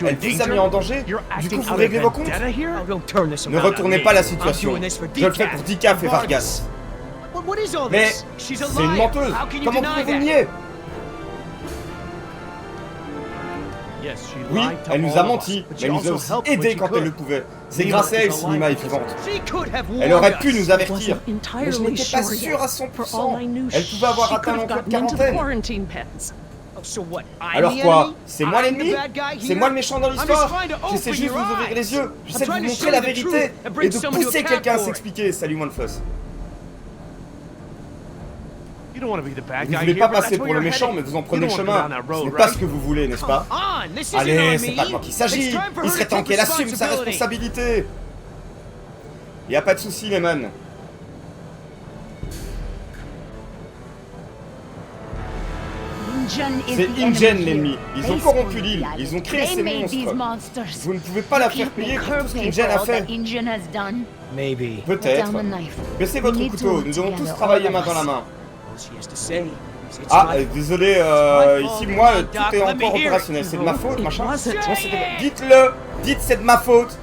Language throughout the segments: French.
Elle vous a mis en danger. Du coup, vous réglez vos comptes. Ne retournez pas la situation. Je le fais pour Decaf et Vargas. Mais c'est une menteuse. Comment pouvez-vous le nier? Oui, elle nous a menti, mais elle nous a aussi aidés quand elle le pouvait. C'est grâce à elle si Nima est vivante. Elle aurait pu nous avertir, mais je n'étais pas sûr à 100%. Elle pouvait avoir atteint l'emploi de quarantaine. Alors quoi? C'est moi l'ennemi? C'est moi le méchant dans l'histoire? J'essaie juste de vous ouvrir les yeux. J'essaie de vous montrer la vérité et de pousser quelqu'un à s'expliquer. Salut OneFuss. Vous ne voulez pas passer pour le méchant, mais vous en prenez le chemin. Ce n'est pas ce que vous voulez, n'est-ce pas? Allez, c'est pas de moi qu'il s'agit. Il serait temps qu'elle assume sa responsabilité. Y a pas de souci, les man. C'est InGen l'ennemi. Ils ont corrompu l'île. Ils ont créé ces monstres. Vous ne pouvez pas la faire payer pour tout ce qu'InGen a fait. Peut-être. Baissez votre couteau. Nous devons tous travailler main dans la main. Ah, désolé, ici, moi, tout est encore opérationnel. C'est de ma faute, machin. Non, dites-le. Dites c'est de ma faute.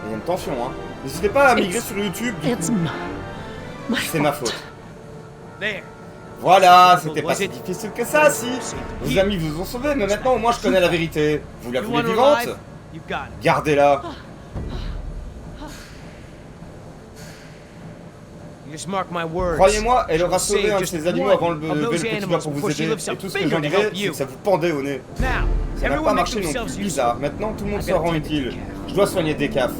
Il y a une tension, hein. N'hésitez pas à migrer sur YouTube. C'est ma faute. Voilà, c'était pas si difficile que ça, si. Vos amis vous ont sauvé, mais maintenant, au moins, je connais la vérité. Vous la voulez vivante? Gardez-la. Croyez-moi, elle aura sauvé un de ses animaux avant de lever le petit doigt pour vous aider. Et tout ce que j'en dirais, c'est que ça vous pendait au nez. Ça n'a pas marché non plus, bizarre. Maintenant, tout le monde se rend utile. Je dois soigner Decaf.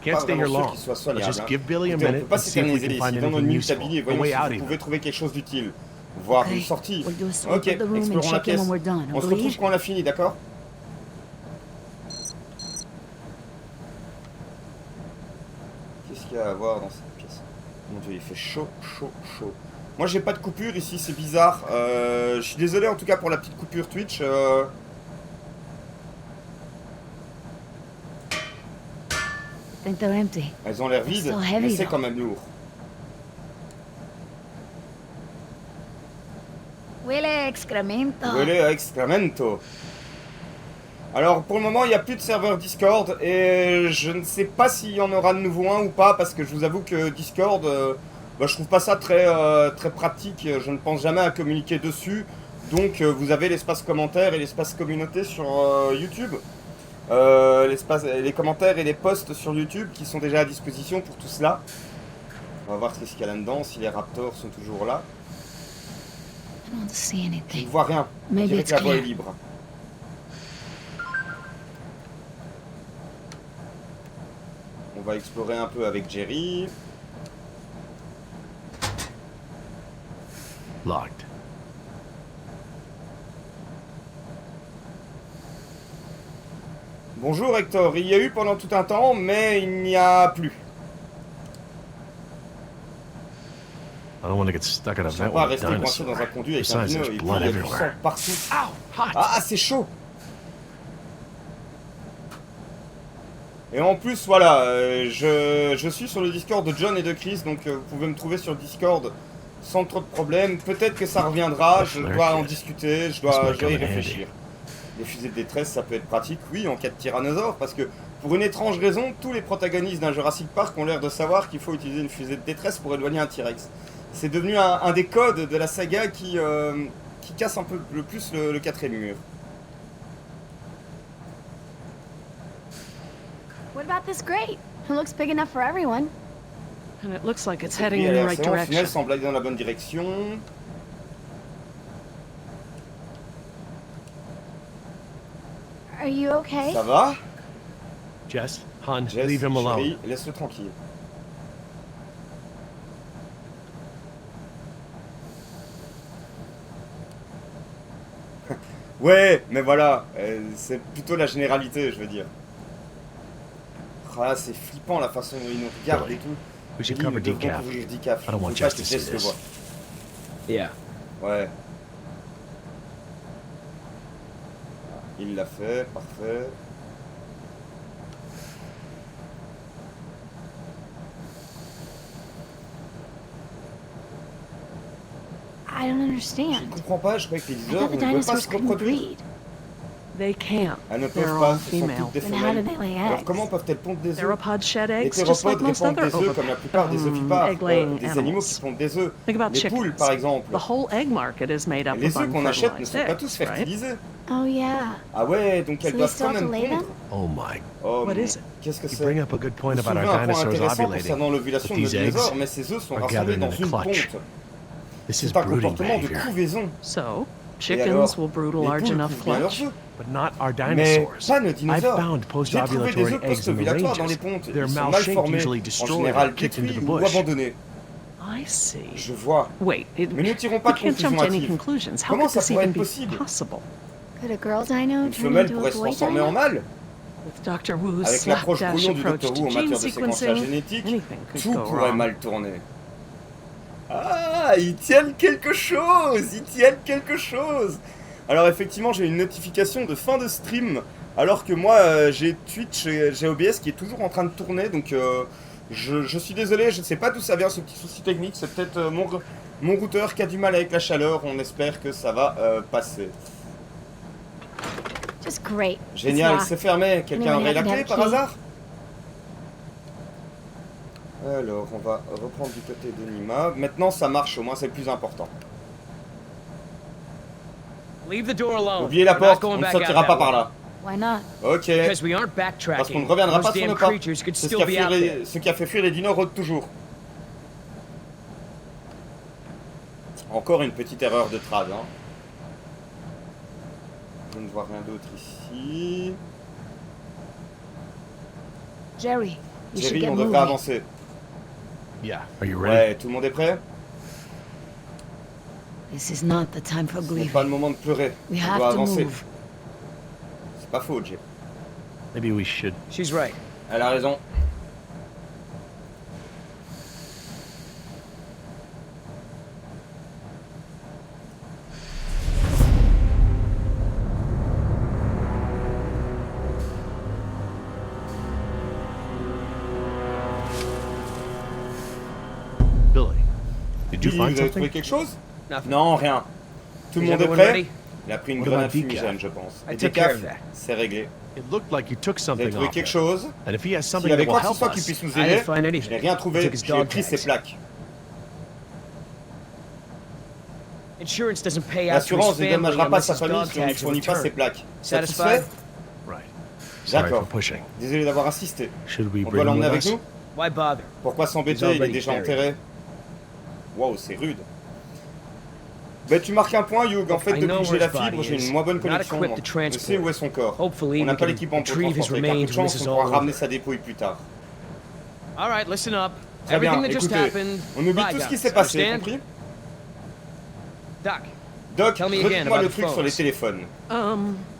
Pas vraiment sûr qu'il soit soignable. On ne peut pas s'éterniser ici. Dans nos minutes à Billy, voyons si vous pouvez trouver quelque chose d'utile. Voir une sortie. Ok, explorons la pièce. On se retrouve quand on a fini, d'accord? Qu'est-ce qu'il y a à voir dans cette pièce? Mon dieu, il fait chaud, chaud, chaud. Moi, j'ai pas de coupure ici, c'est bizarre. Je suis désolé en tout cas pour la petite coupure Twitch. Elles ont l'air vides, mais c'est quand même lourd. Huele a excremento. Huele a excremento. Alors pour le moment il n'y a plus de serveur Discord et je ne sais pas s'il y en aura de nouveau un ou pas parce que je vous avoue que Discord, je trouve pas ça très pratique, je ne pense jamais à communiquer dessus. Donc vous avez l'espace commentaire et l'espace communauté sur YouTube. Les commentaires et les posts sur YouTube qui sont déjà à disposition pour tout cela. On va voir ce qu'il y a là-dedans, si les raptors sont toujours là. Je ne vois rien, je dirais que la voie est libre. On va explorer un peu avec Jerry. Locked. Bonjour Hector, il y a eu pendant tout un temps, mais il n'y a plus. I don't want to get stuck at a Je vent ne pas with a rester coincé dans un dinosaur. conduit avec un Besides, dino there's et puis blood il y a du sang everywhere. partout. Ah, c'est chaud. Et en plus, voilà, je suis sur le Discord de John et de Chris, donc vous pouvez me trouver sur Discord sans trop de problèmes. Peut-être que ça reviendra, je dois en discuter, je dois y réfléchir. Les fusées de détresse, ça peut être pratique, oui, en cas de tyrannosaure, parce que pour une étrange raison, tous les protagonistes d'un Jurassic Park ont l'air de savoir qu'il faut utiliser une fusée de détresse pour éloigner un T-Rex. C'est devenu un des codes de la saga qui casse un peu le plus le quatrième mur. What about this grate? It looks big enough for everyone. And it looks like it's heading in Oui, the right le tunnel direction. semble aller dans la bonne direction. Are you okay? Ça va? Jess, hon, Jess, leave him alone. chérie, laisse-le tranquille. Ouais, mais voilà, c'est plutôt la généralité, je veux dire. Ah, c'est flippant la façon dont ils nous regardent et tout. We should Ellie, cover nous devons Decaf. couvrir Decaf. I don't want Faut pas Jess que to Jess see le this. voie. Yeah. Ouais. Il l'a fait, parfait. I don't Je understand. comprends pas, je croyais que les I lizards thought the ne pouvaient pas dinosaurs se couldn't reproduire. breed. They can't. Elles ne They're peuvent all pas, ce sont female. toutes des Then how do femelles. they lay Alors eggs? comment peuvent-elles pondre des œufs? Theropods shed Les eggs just like théropodes most répandent other des œufs comme la plupart des ovipares, egg-laying des animaux qui animals. pondent des œufs. Think about Les poules, chickens. par exemple. The whole egg market is made up Les of œufs qu'on achète ne unfertilized sont pas tous eggs, right? fertilisés. Oh yeah. Ah ouais, donc elles So they doivent still quand have to même lay pondre. them? Oh my. Oh, What is it? qu'est-ce que You c'est? bring up a good point Vous about our soulevez un point dinosaurs intéressant ovulating. concernant l'ovulation de But nos these eggs dinosaures, mais ces œufs sont are rassemblés gathered dans in a une clutch. ponte. This is C'est un brooding comportement de behavior, couvaison. So, Et chickens alors, will brood a les large poules enough couvent bien leurs clutch. œufs. but not our Mais dinosaurs. pas nos I've dinosaures. found J'ai trouvé des post-ovulatory œufs eggs in the post-ovulatoires dans les ranges. pontes. They're Ils sont mal mal-shaped, formés, usually en destroyed général or kicked détruits into the ou bush. abandonnés. I see. Je vois. Wait, Mais ne tirons pas we de can't jump to any conclusions hâtives. conclusions. How Comment could ça this pourrait even être be possible? possible? Could a girl dino Une turn femelle into a pourrait se boy transformer en dino? mâle. With Dr. Wu's Avec l'approche slapdash brouillon du approach Dr. to Wu en gene matière de séquençage sequencing, génétique, anything could tout go pourrait wrong. mal tourner. Ah, ils tiennent quelque chose! Ils tiennent quelque chose! Alors effectivement, j'ai une notification de fin de stream, alors que moi, j'ai Twitch et j'ai OBS qui est toujours en train de tourner, donc je suis désolé, je ne sais pas d'où ça vient ce petit souci technique, c'est peut-être mon routeur qui a du mal avec la chaleur, on espère que ça va passer. Just great. Génial, It's c'est locked. fermé, quelqu'un aurait la clé par Key. hasard? Alors, on va reprendre du côté de Nima. Maintenant, ça marche, au moins c'est le plus important. Leave the door alone. Oubliez la We're not porte, going on ne back sortira out pas that par way. là. Why not? Ok. Because we aren't Parce qu'on backtracking. ne reviendra Those pas sur damn nos pas. creatures could C'est still be out there. ce qui a fait fuir les dinos toujours. Encore une petite erreur de trad. Hein. Je ne vois rien d'autre ici. Jerry, you should Jerry, get on devrait moving. avancer. Yeah. Are you ready? Ouais, tout le monde est prêt? This is not the time for Ce n'est grieving. pas le moment de pleurer. We On have doit to avancer. move. C'est pas faux, Jay. Maybe we should. She's right. Elle a raison. Billy, did you Billy, find vous avez trouvé something? quelque chose? Nothing. Non, rien. Tout le Is monde est everyone prêt? ready? Il a pris une What grenade about decaf? fumigène, je pense. I Et took care décaf, of that. c'est réglé. It looked like he took Vous avez something trouvé off quelque there. chose? And if he has S'il something y avait that will quoi que ce help soit qui us, puisse nous I didn't aider, find je n'ai anything. rien trouvé. Took his J'ai dog pris ses tags. plaques. Insurance doesn't pay out to his L'assurance ne family dédommagera pas unless sa his famille dog si on ne tags are fournit pas ses returned. plaques. Satisfied? Satisfait? right. Sorry D'accord. for pushing. Désolé d'avoir insisté. Should we On bring doit him l'emmener with avec us? nous? Why bother? Pourquoi s'embêter? He's Il est already déjà buried. enterré. Waouh, c'est rude. Ben, tu marques un point, Hugh. En fait, I know depuis que j'ai where la his body fibre, j'ai is. une moins bonne Not connexion. equipped moi. to Je transport. sais où est son corps. Hopefully, On n'a we pas can l'équipement pour retrieve his transporter. Car remains de when chance, this on is pourra all ramener over. sa dépouille plus tard. All right, listen up. Très bien, Everything that just écoutez. happened. On oublie tout ce qui s'est bygones, passé, understand? compris? Doc, Doc, Tell me again redites-moi about le the truc sur les phones. téléphones.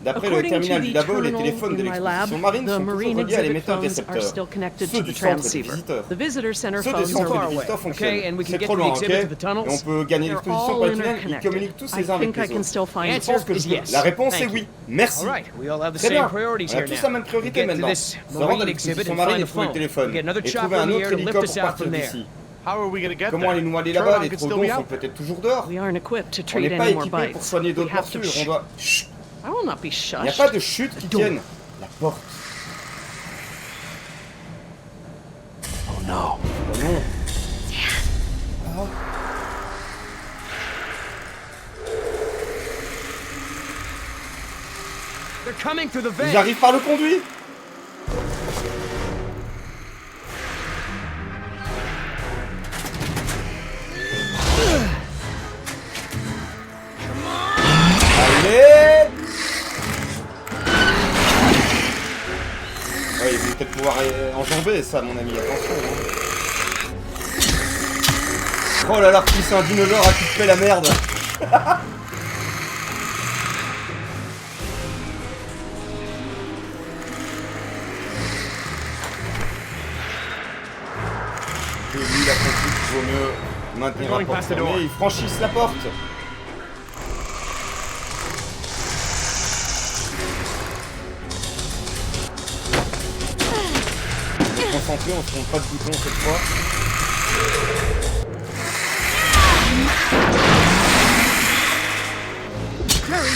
D'après le According terminal to du the labo, les terminal téléphones de in my l'expédition lab, marine the sont tous marine reliés à exhibit l'émetteur phones are récepteur. still connected Ceux to du the centre des transceiver. visiteurs. The visitor center Ceux des phones centres are far des away, visiteurs okay, fonctionnent. and we can C'est get trop to the loin, exhibit ok? to the tunnels? Et on peut gagner They're l'exposition all pour les tunnels, ils interconnected. communiquent tous I les uns avec think I les can autres. still find Je Answer pense que is yes. la réponse est Thank oui. you. Merci. All right, we all have the Très same bien. priorities On a here tous now. la même We priorité get to maintenant. this Se rendre à marine exhibit l'exposition and marine find et a trouver le phone. téléphone. We get another Et trouver chopper in un the autre air to lift hélico us pour out partir from there. d'ici. How are we gonna get Comment there? allez-nous aller là-bas? Turlock Les could still troglons be sont out there. peut-être toujours dehors. We aren't equipped to On treat n'est pas any more équipé bites. pour soigner We d'autres have to. morsures. On doit... Chut. I will not be Il n'y a shushed. pas de chute qui tienne. La porte. Oh no. Oh non. They're coming through the Ils vent. arrivent par le conduit. Allez. Ouais, ils vont peut-être pouvoir enjamber ça, mon ami, attention. Hein. Oh là là, c'est un dinosaure à qui te fait la merde. Et lui, il a compris qu'il vaut mieux maintenir la Going porte past the fermée. door. Ils franchissent la porte. Concentré, on se trompe pas de bouton cette fois.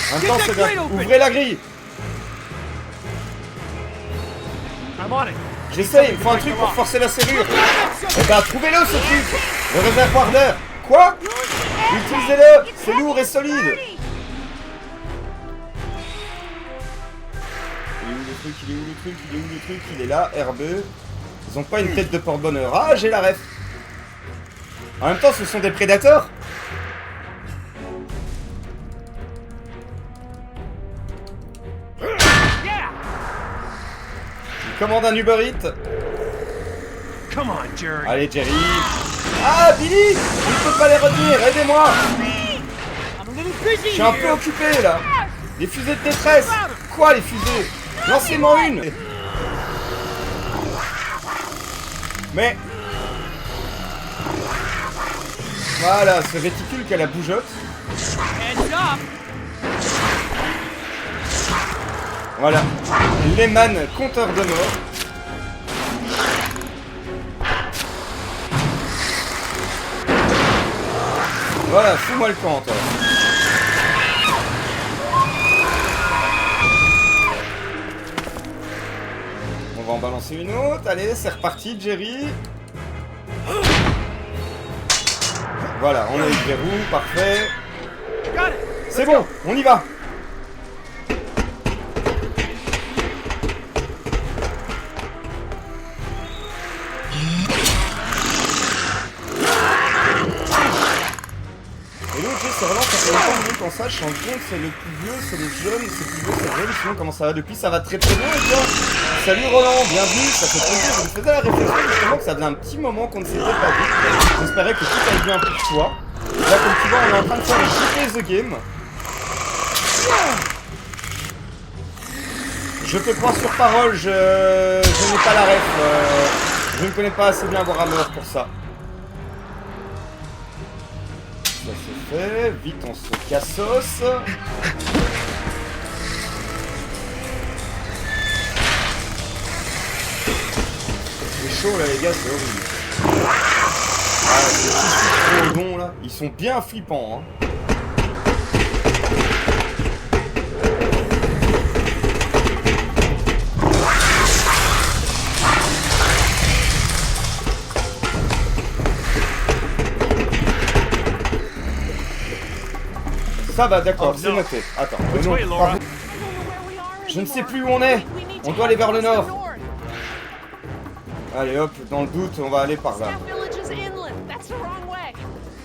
En même temps, c'est bien. Ouvrez la grille. I'm on it. J'essaye, il faut un truc pour forcer la serrure. Eh ben, trouvez-le ce truc. Le réservoir d'air. Quoi? Utilisez-le. C'est lourd et solide. Il est où le truc? Il est où le truc? Il est où le truc? Il est là, RB. Ils ont pas une tête de porte-bonheur. Ah, j'ai la ref. En même temps, ce sont des prédateurs. Il commande un Uber Eats. Come on, Jerry. Allez, Jerry. Ah, Billy! Il ne peut pas les retenir, aidez-moi! Je suis un peu occupé, là. Les fusées de détresse. Quoi, les fusées? Lancez-moi une. Mais... Voilà, ce réticule qui a la bougeotte. Voilà. Lehman, compteur de mort. Voilà, fous-moi le camp, toi. On va en balancer une autre. Allez, c'est reparti, Jerry. Voilà, on a eu le verrou, parfait. C'est bon, on y va. Et donc, c'est vraiment, ça fait longtemps que qu'on sache, je me rends compte, c'est le plus vieux, c'est le jeune, c'est le plus vieux, c'est le jeune, sinon comment ça va depuis? Ça va très très bien, et toi? Salut Roland, bienvenue, ça fait plaisir, je me faisais la réflexion justement que ça faisait un petit moment qu'on ne s'était pas vu. J'espérais que tout allait bien pour toi. Là, comme tu vois, on est en train de faire le JP The Game. Je te prends sur parole, je n'ai pas la ref, je ne connais pas assez bien Warhammer pour ça. Ça c'est fait, vite on se cassos. C'est chaud là les gars, c'est horrible. Ah, ces petits dragons là, ils sont bien flippants hein. Ça va, d'accord, c'est noté. Attends, non, pardon. Je ne sais plus où on est. On doit aller vers le nord. Allez hop, dans le doute, on va aller par là.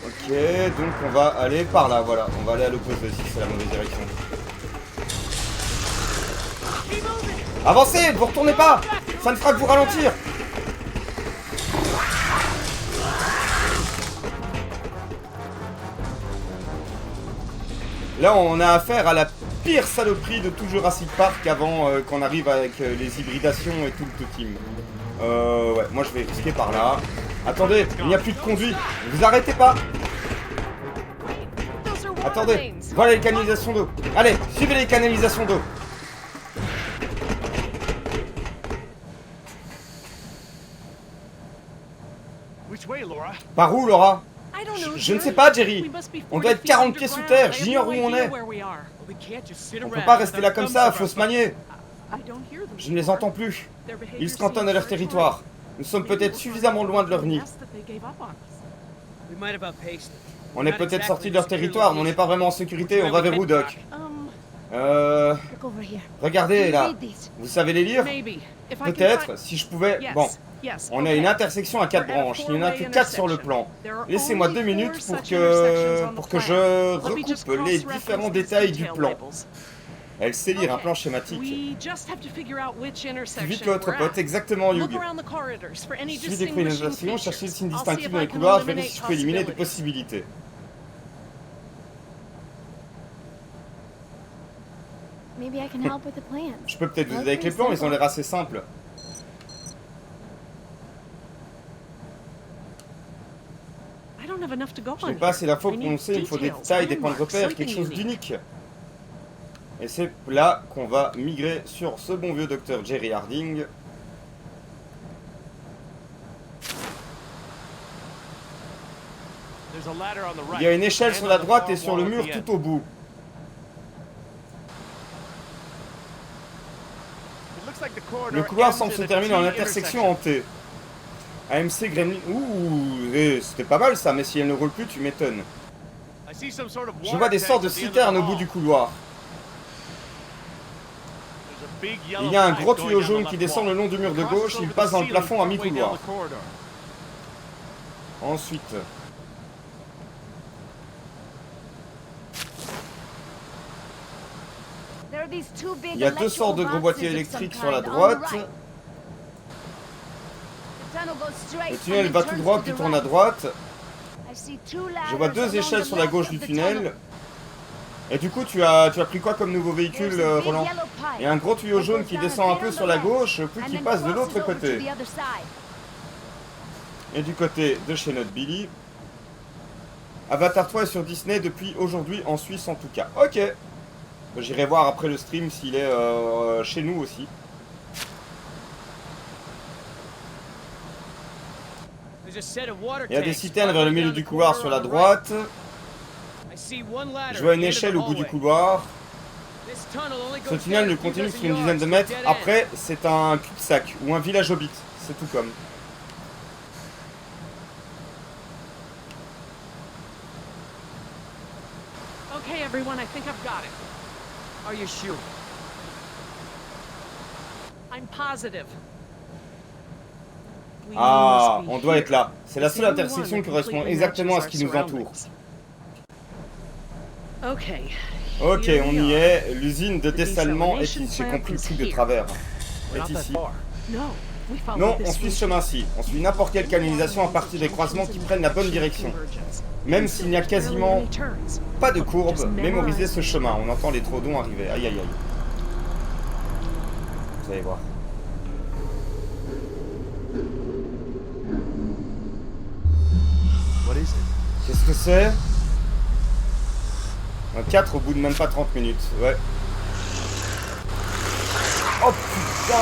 Ok, donc on va aller par là, voilà. On va aller à l'opposé si c'est la mauvaise direction. Avancez, vous retournez pas. Ça ne fera que vous ralentir. Là, on a affaire à la pire saloperie de tout Jurassic Park avant qu'on arrive avec les hybridations et tout le team. Ouais, moi je vais risquer par là. Attendez, il n'y a plus de conduit. Vous arrêtez pas. Attendez, voilà les canalisations d'eau. Allez, suivez les canalisations d'eau. Par où, Laura? Je ne sais pas, Jerry. On doit être 40 pieds sous terre. J'ignore où on est. On peut pas rester là comme ça, faut se manier. Je ne les entends plus. Ils se cantonnent à leur territoire. Nous sommes peut-être suffisamment loin de leur nid. On est peut-être sortis de leur territoire, mais on n'est pas vraiment en sécurité. On va vers où, Doc? Regardez là. Vous savez les lire? Peut-être, si je pouvais... Bon, on a une intersection à 4 branches. Il n'y en a que 4 sur le plan. Laissez-moi 2 minutes pour que je recoupe les différents détails du plan. Elle sait lire un plan schématique. Plus vite que votre pote, exactement, Hugh. Suivez des chronométrations, cherchez le signe distinctif dans les couloirs, je verrai si je peux éliminer des possibilités. Je peux peut-être vous aider avec les plans, ils ont l'air assez simples. Je n'ai pas assez d'infos pour prononcer, il me faut des détails, des points de repère, quelque chose d'unique. Et c'est là qu'on va migrer sur ce bon vieux docteur Jerry Harding. Il y a une échelle sur la droite et sur le mur tout au bout. Le couloir semble se terminer en intersection en T. AMC Gremlin... Ouh, c'était pas mal ça, mais si elle ne roule plus, tu m'étonnes. Je vois des sortes de citernes au bout du couloir. Il y a un gros tuyau jaune qui descend le long du mur de gauche, il passe dans le plafond à mi-couloir. Ensuite... Il y a deux sortes de gros boîtiers électriques sur la droite. Le tunnel va tout droit puis tourne à droite. Je vois deux échelles sur la gauche du tunnel. Et du coup, tu as pris quoi comme nouveau véhicule, Roland? Il y a un gros tuyau jaune qui descend un peu sur la gauche, puis qui passe de l'autre côté. Et du côté de chez notre Billy. Avatar 3 est sur Disney depuis aujourd'hui, en Suisse en tout cas. Ok. J'irai voir après le stream s'il est chez nous aussi. Il y a des citernes vers le milieu du couloir sur la droite. Je vois une échelle au bout du couloir. Ce tunnel ne continue sur une dizaine de mètres. Après, c'est un cul-de-sac ou un village hobbit. C'est tout comme. Okay, everyone, I think I've got it. Are you sure? I'm positive. We Ah, must be on doit être here. là. C'est la seule intersection qui correspond exactement à ce qui nous entoure. Okay. Ok, Here on we y are. est. L'usine de dessalement est ici. J'ai compris le truc de travers. Est ici. No, we follow Non, this on suit route. ce chemin-ci. On suit n'importe quelle canalisation à partir des croisements qui prennent la bonne direction. Même s'il n'y a quasiment pas de courbe, mémorisez ce chemin. On entend les trodons arriver. Aïe aïe aïe. Vous allez voir. Qu'est-ce que c'est? Un 4 au bout de même pas 30 minutes. Ouais. Oh putain!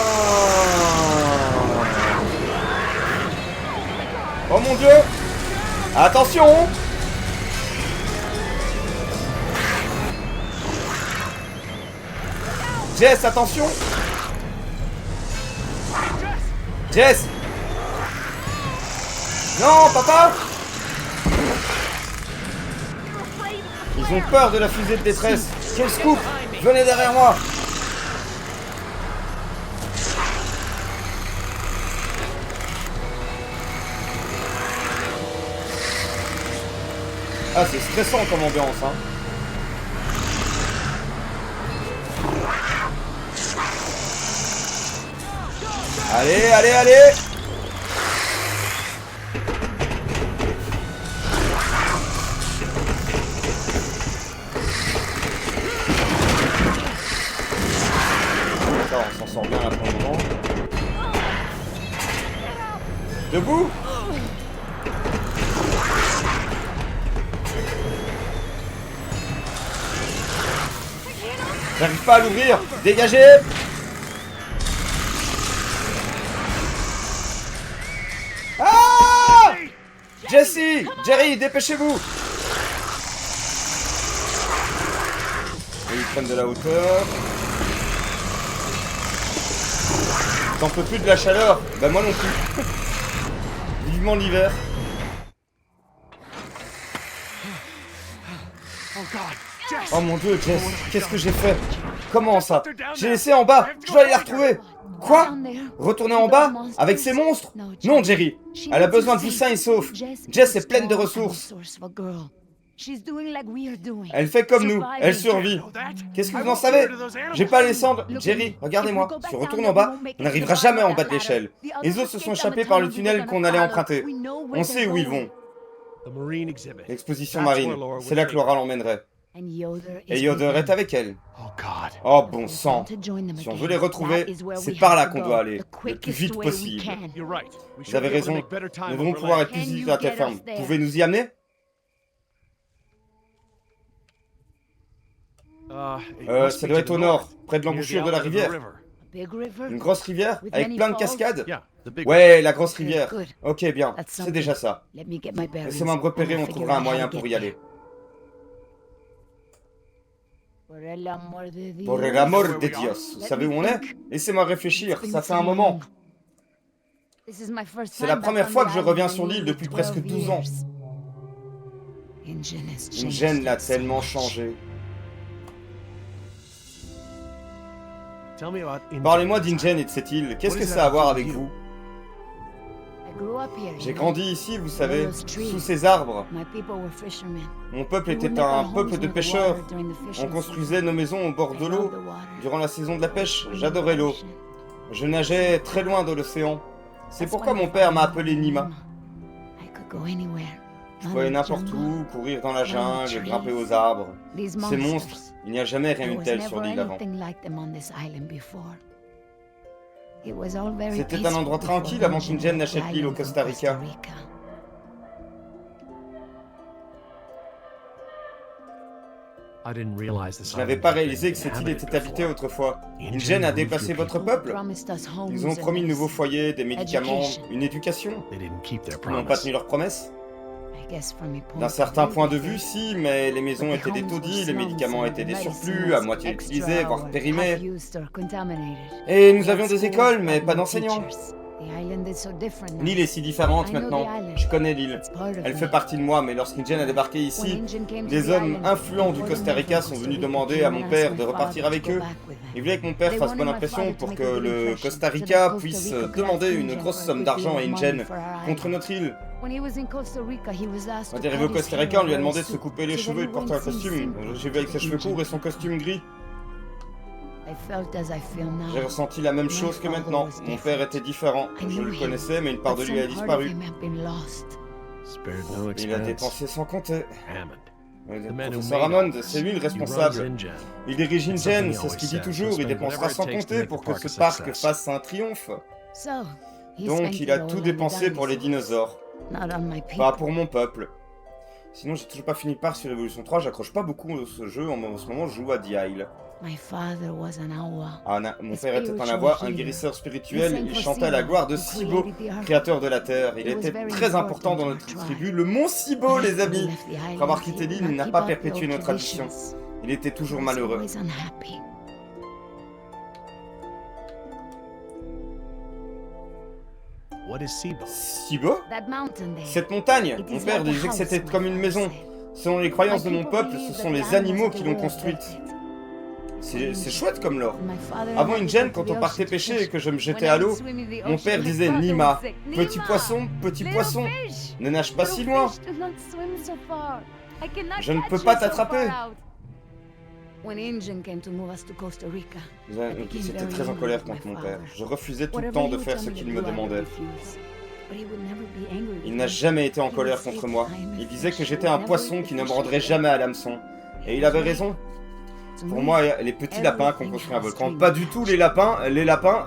Oh mon dieu! Attention! Jess, attention! Jess! Non, papa! Ils ont peur de la fusée de détresse. Quel scoop! Venez derrière moi! Ah, c'est stressant comme ambiance, hein. Allez, allez, allez! Ça, on s'en sort bien là pour le moment. Debout! J'arrive pas à l'ouvrir! Dégagez! Ah! Jesse! Jerry, dépêchez-vous! Et ils prennent de la hauteur. T'en peux plus de la chaleur? Bah moi non plus. Vivement l'hiver. Oh mon dieu, Jess, qu'est-ce que j'ai fait? Comment ça? J'ai laissé en bas, je dois aller la retrouver. Quoi? Retourner en bas? Avec ces monstres? Non, Jerry. Elle a besoin de vous sains et saufs. Jess est pleine de ressources. Elle fait comme nous, elle survit. Qu'est-ce que vous en savez? J'ai pas les cendres. Jerry, regardez-moi. Si on retourne en bas, on n'arrivera jamais en bas de l'échelle. Les autres se sont échappés par le tunnel qu'on allait emprunter. On sait où ils vont. L'exposition marine. C'est là que Laura l'emmènerait. Et Yoder est avec elle. Oh bon sang. Si on veut les retrouver, c'est par là qu'on doit aller. Le plus vite possible. Vous avez raison. Nous devons pouvoir être plus vite à la terre ferme. Vous pouvez nous y amener? Ça doit être au nord, près de l'embouchure de la rivière. Une grosse rivière avec plein de cascades? Ouais, la grosse rivière. Ok, bien, c'est déjà ça. Laissez-moi me repérer, on trouvera un moyen pour y aller. Por el amor de Dios. Por el amor de Dios. Vous savez où on est? Laissez-moi réfléchir, ça fait un moment. C'est la première fois que je reviens sur l'île depuis presque 12 ans. Ingen l'a tellement changé. Tell me about Parlez-moi d'Ingen et de cette île. Qu'est-ce que ça a à voir avec vous? J'ai grandi ici, vous savez, sous ces arbres. Mon peuple était un peuple de pêcheurs. On construisait nos maisons au bord de l'eau. Durant la saison de la pêche, j'adorais l'eau. Je nageais très loin de l'océan. C'est pourquoi mon père m'a appelé Nima. Je pouvais aller n'importe où, courir dans la jungle, grimper aux arbres. Ces monstres, il n'y a jamais rien eu de tel sur l'île avant. C'était un endroit tranquille avant qu'Ingen n'achète l'île au Costa Rica. Je n'avais pas réalisé que cette île était habitée autrefois. Ingen a déplacé votre peuple? Ils ont promis de nouveaux foyers, des médicaments, une éducation. Ils n'ont pas tenu leurs promesses? D'un certain point de vue, si, mais les maisons étaient des taudis, les médicaments étaient des surplus, à moitié utilisés, voire périmés. Et nous avions des écoles, mais pas d'enseignants. L'île est si différente maintenant. Je connais l'île. Elle fait partie de moi, mais lorsqu'Ingen a débarqué ici, des hommes influents du Costa Rica sont venus demander à mon père de repartir avec eux. Ils voulaient que mon père fasse bonne impression pour que le Costa Rica puisse demander une grosse somme d'argent à Ingen contre notre île. Quand il est arrivé au Costa Rica, on lui a demandé de se couper les cheveux et de porter un costume. J'ai vu avec ses cheveux courts et son costume gris. J'ai ressenti la même chose que maintenant. Mon père était différent. Je le connaissais, mais une part de lui a disparu. Il a dépensé sans compter. Le professeur Hammond, c'est lui le responsable. Il dirige Ingen, c'est ce qu'il dit toujours, il dépensera sans compter pour que ce parc fasse un triomphe. Donc il a tout dépensé pour les dinosaures. Pas pour mon peuple. Sinon j'ai toujours pas fini par sur Révolution 3, j'accroche pas beaucoup à ce jeu, en ce moment je joue à The Isle. Mon père était un Awa, un guérisseur spirituel, il chantait la gloire de Sibo, créateur de la Terre. Il était très important dans notre tribu, le mont Sibo, les amis. Après avoir quitté l'île, il n'a pas perpétué nos traditions. Il était toujours malheureux. Sibo? Cette montagne, mon père disait que c'était comme une maison. Selon les croyances de mon peuple, ce sont les animaux qui l'ont construite. C'est chouette comme lore. Avant Ingen, quand on partait pêcher et que je me jetais à l'eau, mon père disait Nima, petit poisson, ne nage pas si loin. Je ne peux pas t'attraper. J'étais très en colère contre mon père. Je refusais tout le temps de faire ce qu'il me demandait. Il n'a jamais été en colère contre moi. Il disait que j'étais un poisson qui ne mordrait jamais à l'hameçon. Et il avait raison. Pour moi, les petits lapins qu'on construit un volcan, pas du tout les lapins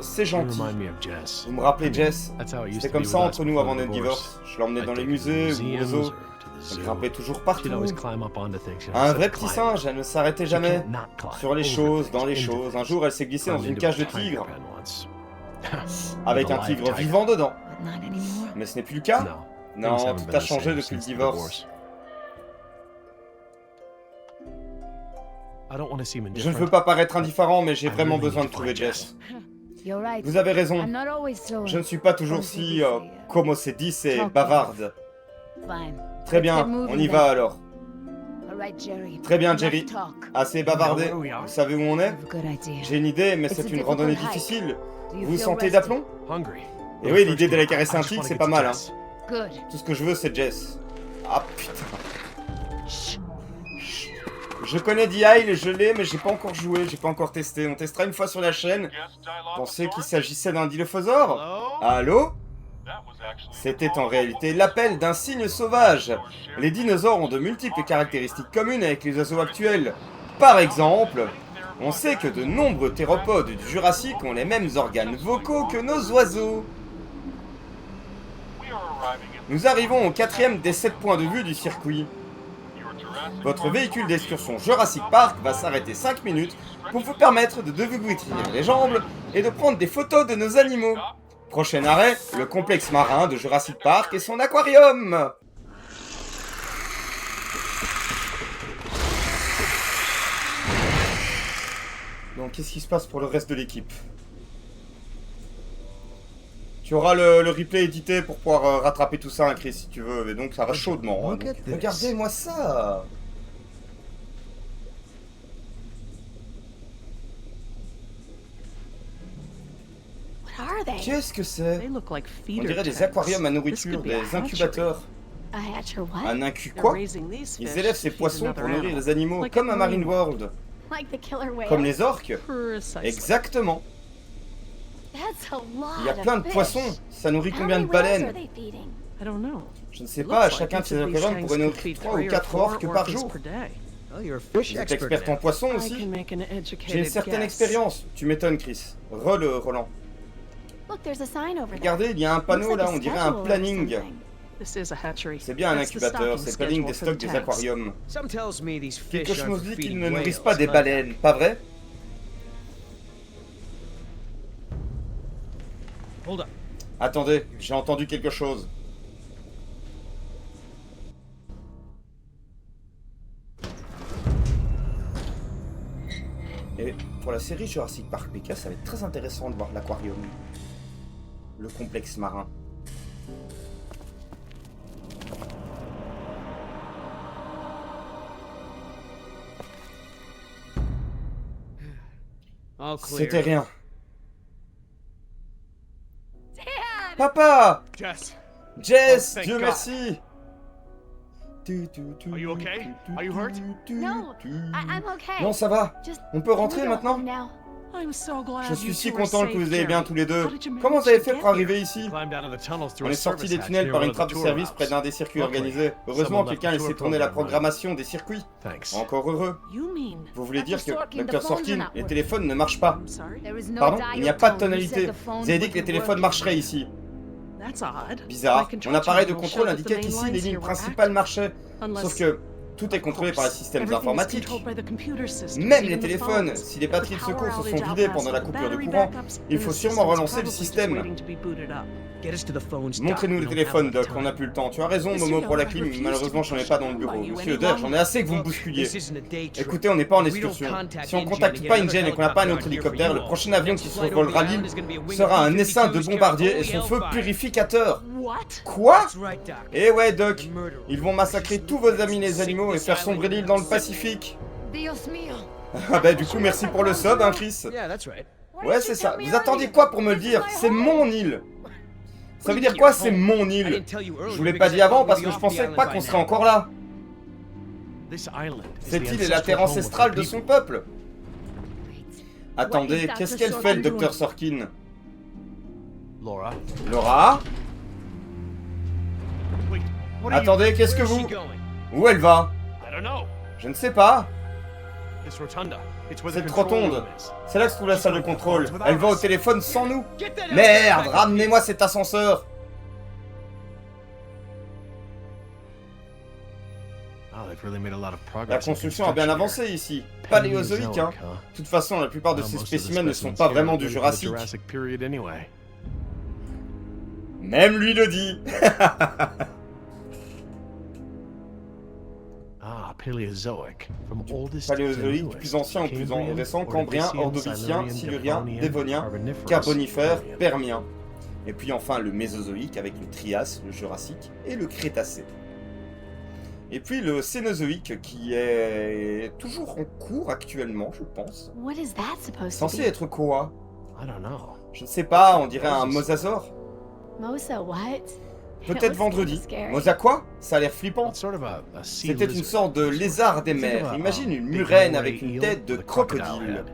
c'est gentil. Vous me rappelez Jess? C'était comme ça entre nous avant notre divorce. Je l'emmenais dans les musées ou aux zoos. Elle grimpait toujours partout. Un vrai petit singe, elle ne s'arrêtait jamais. Sur les choses, dans les choses. Un jour, elle s'est glissée dans une cage de tigre. Avec un tigre vivant dedans. Mais ce n'est plus le cas? Non, tout a changé depuis le divorce. Je ne veux pas paraître indifférent, mais j'ai vraiment besoin de trouver Jess. Vous avez raison. Je ne suis pas toujours si, comme c'est dit, c'est bavarde. Très bien, on y va alors. Très bien, Jerry. Assez bavardé. Vous savez où on est? J'ai une idée, mais c'est une randonnée difficile. Vous vous sentez d'aplomb? Et oui, l'idée d'aller caresser un tigre, c'est pas mal, hein. Tout ce que je veux, c'est Jess. Ah putain. Je connais The Isle, je l'ai, mais j'ai pas encore joué, j'ai pas encore testé. On testera une fois sur la chaîne. Pensez qu'il s'agissait d'un dilophosaure? Allô? C'était en réalité l'appel d'un cygne sauvage. Les dinosaures ont de multiples caractéristiques communes avec les oiseaux actuels. Par exemple, on sait que de nombreux théropodes du Jurassique ont les mêmes organes vocaux que nos oiseaux. Nous arrivons au 4e des 7 points de vue du circuit. Votre véhicule d'excursion Jurassic Park va s'arrêter 5 minutes pour vous permettre de vous étirer les jambes et de prendre des photos de nos animaux. Prochain arrêt, le complexe marin de Jurassic Park et son aquarium. Donc qu'est-ce qui se passe pour le reste de l'équipe? Tu auras le replay édité pour pouvoir rattraper tout ça, hein, Chris, si tu veux. Et donc ça va chaudement. Hein, donc, regardez-moi ça. What are they? Qu'est-ce que c'est? They look like On feeder dirait des tanks. aquariums à This nourriture, could be a des hatchery. incubateurs. A hatch or what? Un incu They're quoi? raising these Ils fish élèvent to ces feed poissons another pour nourrir animal. les animaux, Like comme a à Marine marine World. Like the killer whale? Comme les orques. Precisely. Exactement. That's a lot Il y a plein de fish. poissons. Ça nourrit How combien many de whales are baleines? they feeding? I don't know. Je ne sais It pas, looks chacun de like ces each of these aquariums tanks pourrait could nourrir feed 3 ou 3 or 4 4 orques par orcas jour. per day. Oh, you're a fish Vous êtes expert experte en now. poisson I aussi? can make an J'ai une educated certaine guess. expérience. Tu m'étonnes, Chris. Roland. Look, there's a sign over there. Regardez, il y a un panneau Looks là, like a on dirait un schedule or planning. something. This is a hatchery. C'est bien un That's the incubateur, stocking c'est le planning des schedule for stocks the des tanks. aquariums. Some tells me these fish Quelque chose aren't me for dit qu'ils feeding ne nourrissent whales, pas des huh? baleines, pas vrai? Hold up. Attendez, j'ai entendu quelque chose. Et pour la série Jurassic Park PK, ça va être très intéressant de voir l'aquarium. Le complexe marin. All clear. C'était rien. Dad! Papa! Jess, Jess, Oh, thank Dieu God. merci! Are you okay? Are you hurt? No, I'm okay. Non, ça va. Just On peut rentrer can we go maintenant? home now? I'm so glad Je suis you si two are content que safe, vous allez bien Jerry. tous les deux. How did you Comment manage vous avez to fait get pour arriver here? ici? Climbed out of the tunnels through On a est sorti service des hatch tunnels near par one une of the trappe de tour service routes. près d'un des circuits Luckily, organisés. Heureusement, someone left quelqu'un a the laissé tour tourner la program running. programmation des circuits. Thanks. Encore heureux. You mean? Vous voulez dire que, Dr. Sorkin, Dr. the phones are Sorkin, not les working. téléphones ne marchent pas. I'm sorry. There is no Pardon? dial Il n'y a pas de tone. You said tonalité. the phone Vous avez dit que les wouldn't téléphones work. marcheraient ici. That's odd. Bizarre. My control Mon appareil de terminal contrôle showed that the indiquait main qu'ici lines les lignes here were principales active. marchaient. Unless- Sauf que tout est contrôlé par les systèmes Everything is informatiques. controlled by the computer systems, Même les even the téléphones, phones. si les If batteries the de power secours se outage sont vidées outpassed pendant la the coupure de battery courant, backups, il then faut the sûrement system is relancer le probably just système. waiting to be booted up. Get us to the phones, Doc. Montrez-nous We le don't téléphone, have the Doc, on n'a time. plus le temps. Tu as raison, Monsieur Momo, pour la Yoder, clim, I refuse malheureusement, to j'en be ai pas dans le pushed bureau. down by you Monsieur any Yoder, j'en ai assez que vous me Look, bousculiez. this isn't a day trip. Écoutez, on n'est pas en We don't excursion. contact Si on InGen contacte to pas get InGen et another qu'on n'a pas un autre helicopter hélicoptère, for le you prochain all. avion Next qui flight survolera over the l'île island is gonna be a wing sera of un essaim de 52s bombardiers et carrying son feu Hellfire. purificateur. What? Quoi? That's right, Doc. Eh ouais, Doc, The murderer. ils vont massacrer tous vos amis les animaux et faire sombrer l'île dans le Pacifique. Dios mío. Ah bah du coup, merci pour le sub, hein, Chris. Yeah, that's right. Why Ouais, didn't c'est you ça. tell me Vous attendiez earlier? quoi pour me le This is dire? my C'est home. mon île. Ça veut dire quoi, c'est mon I île? didn't tell you Je earlier vous l'ai pas because dit I avant thought parce we'd que be je off the pensais island pas by qu'on now. serait encore là. This island is Cette the île est la terre ancestral home of ancestrale the de son people. peuple. Attendez, Dr. qu'est-ce qu'elle fait le Sorkin Dr Sorkin? Laura, Laura? wait, what are Attendez, qu'est-ce que Where's she vous... going? Où elle va? you... I don't know. Je ne sais pas. This rotunda. It's where the Cette control rotonde. room is. C'est là que se trouve la salle de contrôle. Elle va au téléphone sans nous. Get that Merde, helicopter back. ramenez-moi cet ascenseur. Oh, they've really made a lot of La progress in construction a bien construction avancé ici. here. Paléozoïque, hein. huh? De toute façon, la plupart de Well, ces most of the spécimens ne sont specimens pas here vraiment are du dated to the Jurassique. Jurassic period anyway. Même lui le dit. Ah, Paleozoic. From oldest Paléozoïque, to du plus newest. ancien au plus Cambrian, récent, Cambrien, Ordovicien, Ordovicien, Silurien, Devonian, Dévonien, Carboniferous, Carbonifère, Permien. Permien. Et puis enfin le Mésozoïque avec le Trias, le Jurassique et le Crétacé. Et puis le Cénozoïque qui est toujours en cours actuellement, je pense. What is that supposed to Censé be? être quoi? I don't know. Je ne sais pas, on dirait un mosasaure. Mosa what? It Peut-être looks vendredi. kinda scary. Mosa quoi? Ça a l'air flippant. It's sort of a sea C'était une lizard. sorte de lézard des mers. Imagine une big murène moray avec une eel tête de with a crocodile crocodile. head.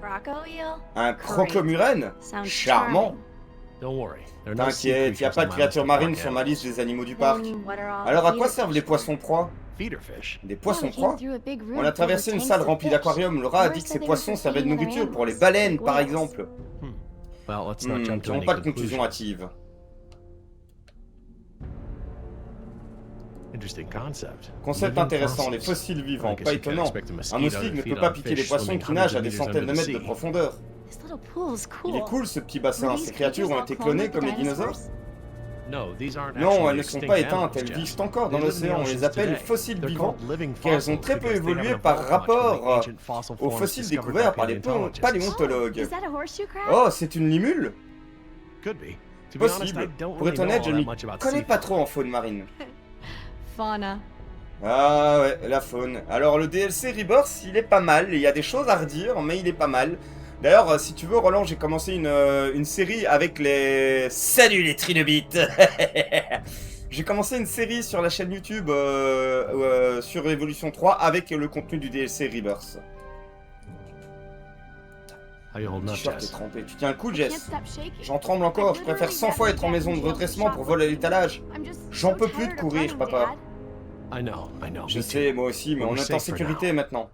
Croco eel? Un crocomurène? Sounds Charmant. charming. Don't worry. There are no sea T'inquiète, y a creatures pas on de my créatures list of marines park sur ma liste animals. des animaux du parc. Then what are all Alors à the quoi feeder servent les fish poissons for? proies? Feeder fish. Des Yeah, poissons we came proies? through a big room On a filled traversé with une salle tanks of remplie fish. d'aquariums. Laura a Laura dit que said ces they poissons were servaient de feeding other nourriture pour les animals, baleines, like par whales. exemple. Well, let's not jump to Tirons any pas de conclusion conclusions. hâtive. Interesting concept. Concept Living intéressant, les fossils. fossiles I vivants, guess pas you can't étonnant. expect a Un mosquito moustique to ne feed peut pas on piquer les fish poissons swimming qui nagent à des hundreds of centaines de meters mètres de under the sea. profondeur. This little pool's cool. Il est cool ce petit bassin, Were ces these créatures ont creatures été all cloned clonées like comme les the dinosaures? dinosaurs? No, these aren't Non, actually elles ne sont extinct pas éteintes, animals, elles Jess. vivent encore dans They live in the l'océan. On les oceans appelle today. fossiles They're vivants, called living car elles ont fossils très peu because they évolué haven't par evolved much from the rapport ancient fossil aux forms fossiles discovered découverts by par les paleontologists. paléontologues. Is that a horseshoe crab? Oh, c'est une limule? Could be. To be honest, I Possible. don't Pour really être know honnête, je all ne that m'y much about connais pas seafood. trop en faune marine. Fauna. Ah ouais, la faune. Alors le DLC Rebirth, il est pas mal. Il y a des choses à redire, mais il est pas mal. D'ailleurs, si tu veux, Roland, j'ai commencé une série avec les... Salut les trilobites. J'ai commencé une série sur la chaîne YouTube sur Evolution 3 avec le contenu du DLC Rebirth. How you holding Le up, t-shirt est Jess? trempé. Tu tiens le coup, I can't Jess? stop shaking. J'en tremble encore. Je préfère 100 fois être en maison de redressement pour voler à l'étalage. I'm just J'en so peux plus de tired of courir, running, papa. Dad. I know. Je me sais, too. moi aussi, mais Well, on we're est en safe for sécurité now. maintenant.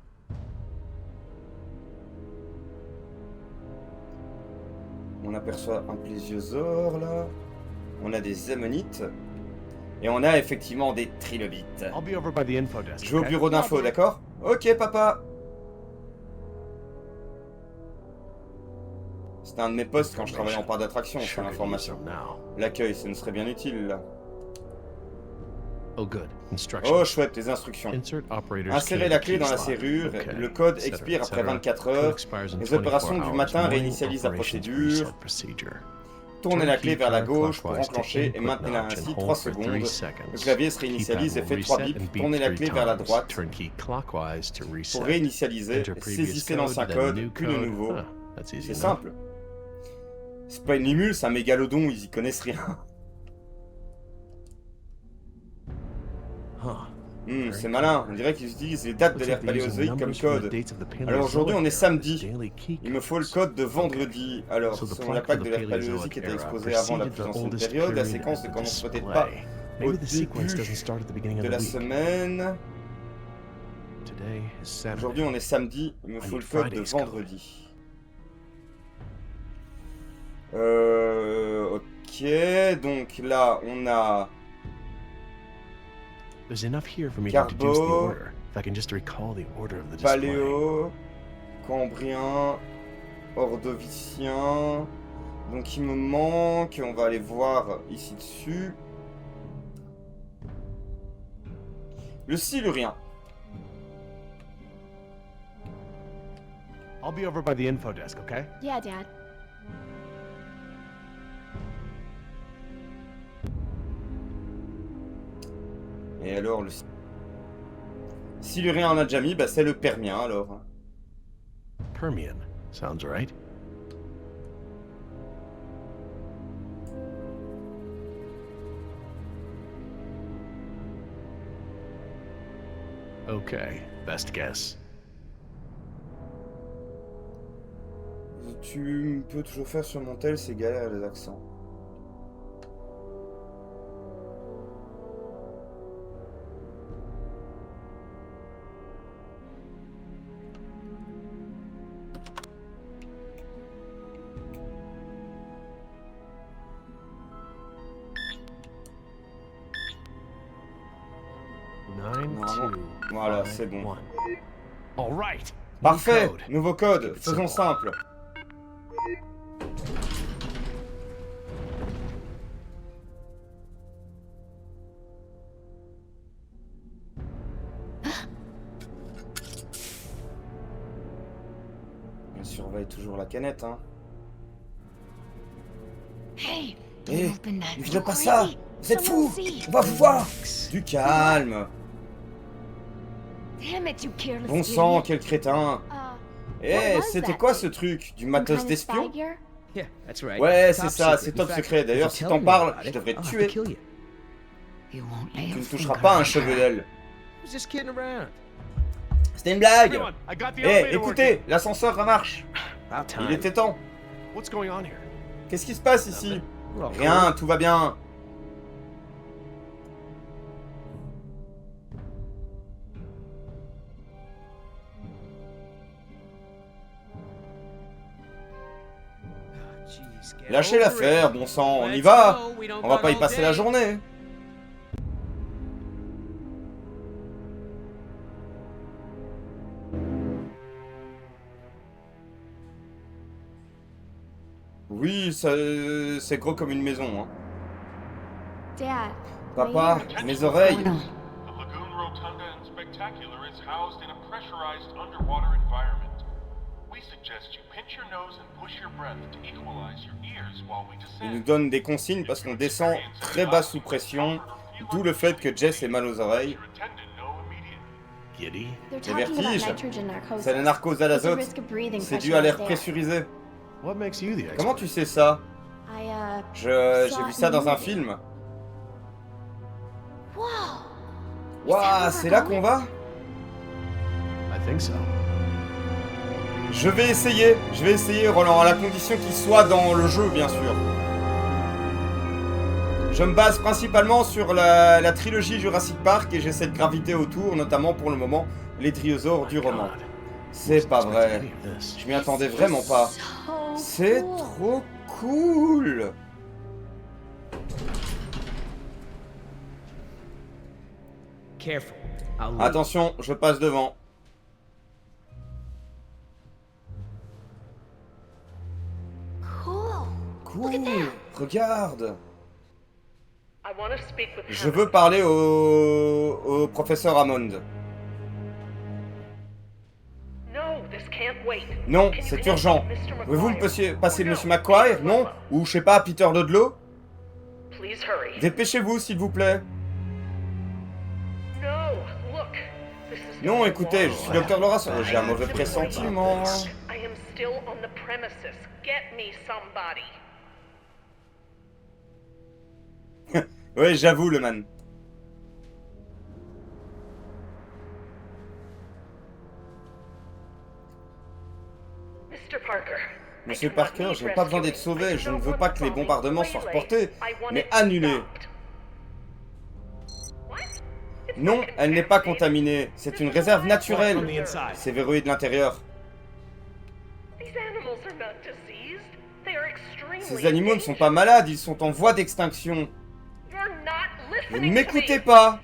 On aperçoit un plésiosaure là. On a des ammonites. Et on a effectivement des trilobites. I'll be over by the info desk. Je vais au okay? bureau d'info, d'accord? Ok, papa. C'était un de mes postes quand je travaillais en parc d'attraction, c'est Sure could use l'information. some now. L'accueil, ça nous serait bien utile là. Oh, good. Instructions. Oh, chouette, les instructions. Insert operator's Insérez key la in clé dans la key slot. serrure. Okay, Le code etc., expire après etc. 24 Code heures. expires in Les 24 opérations du hours. matin Morning réinitialisent la operations procédure. reset procedure. Tournez la Turn clé key vers la gauche pour counterclockwise to enclencher et input maintenez notch and ainsi hold 3 for 3 secondes. seconds. Le clavier se réinitialise et Keypad fait will 3 reset bips. and beep Tournez la 3 clé vers la times. droite Turn key clockwise to reset. pour réinitialiser. Enter previous Saisissez l'ancien then code, new puis le code. nouveau. Huh, that's easy C'est enough. simple. C'est pas une limule, c'est un mégalodon, ils y connaissent rien. Huh. C'est malin, on dirait qu'ils utilisent les dates de l'ère paléozoïque comme code. Alors aujourd'hui on est samedi. Il me faut le code de vendredi. Alors, selon la plaque de l'ère paléozoïque était exposée avant la plus ancienne période, la séquence ne commence peut-être pas au début de la semaine. Aujourd'hui on est samedi, il me faut le code de vendredi. Ok, donc là on a... There's enough here for me to Carbo, deduce the order. If I can just recall the order of the display. Paléo, Cambrien, Ordovicien. Donc il me manque, on va aller voir ici dessus. Le Silurien. I'll be over by the info desk, okay? Yeah, Dad. Et alors le Silurien on a déjà mis, bah c'est le Permien alors. Permian. Sounds right. Okay, best guess. Tu peux toujours faire sur mon tel, c'est galère les accents. Voilà, c'est bon. All right. Parfait, New code. nouveau code, Keep it faisons simple. simple. On surveille toujours la canette, hein. Hey, Eh, don't open that. ne You're faites pas ça. crazy. Vous êtes Someone fous. will see. On va vous voir. Du calme. Damn it, you careless Bon idiot. sang, quel crétin. What Eh, was c'était that quoi thing? ce truc? Du Some matos kind of d'espion? spy gear? Yeah, that's right. Ouais, c'est Top ça, secret. c'est In top fact, secret. D'ailleurs, if si you t'en tell me parles, about je it, devrais I'll te have tuer. to kill you. You won't lay Tu a ne toucheras finger pas on un her. cheveu d'aile. I was just kidding around. C'était une blague. Everyone, I got the Eh, elevator écoutez, l'ascenseur remarche. About time. Il était temps. working. What's going on here? Qu'est-ce qui se passe ici? Well, Rien, tout va bien. Jeez, get Lâchez over l'affaire, it. bon sang, on y Let's va. go, we don't On va got pas y all passer la day. journée. Oui, ça, c'est gros comme une maison. Hein. Dad. Papa, mes oreilles. Going on? The Lagoon Rotunda and Spectacular is housed in a pressurized underwater environment. We suggest you pinch your nose and push your breath to equalize your ears while we Il nous descend. donne des consignes parce qu'on descend très bas sous pression, d'où le fait que Jess ait mal aux oreilles. Your attendant know immediately. Giddy? They're Le talking about vertige, nitrogen narcosis. c'est la narcose à It's a l'azote, risk of breathing c'est dû à l'air pressurized air. pressurisé. What makes you the expert? Comment tu sais ça? J'ai vu ça dans un film. Wow. Waouh, c'est là qu'on va? I think so. Je vais essayer, Roland, à la condition qu'il soit dans le jeu, bien sûr. Je me base principalement sur la trilogie Jurassic Park et j'essaie de graviter autour, notamment pour le moment, les dinosaures du roman. C'est pas vrai. Je m'y attendais vraiment pas. So C'est cool. trop cool. Careful. I'll lead. Attention, je passe devant. Cool. Cool. Regarde. I want to speak with Je veux parler au professeur Hammond. No, this can't wait. Non, Can you c'est connect urgent. with Mr. Pouvez-vous me McGuire? passer Or no? Monsieur McQuire? Non? Ou je sais pas, Peter Ludlow? Please hurry. Dépêchez-vous, s'il vous plaît. No, look. This is Non, Dr. écoutez, je suis Wallace. Docteur Laura. J'ai un I mauvais am pressentiment. I am still on the premises. Get me somebody. Ouais, j'avoue, le man. Mr. Parker. Monsieur Parker, je n'ai pas besoin d'être sauvé. Je ne veux pas que les bombardements soient reportés, mais annulés. Non, elle n'est pas contaminée. C'est une réserve From the naturelle. inside. C'est verrouillé de l'intérieur. Ces animaux ne sont pas malades, ils sont en voie d'extinction. Vous ne m'écoutez pas.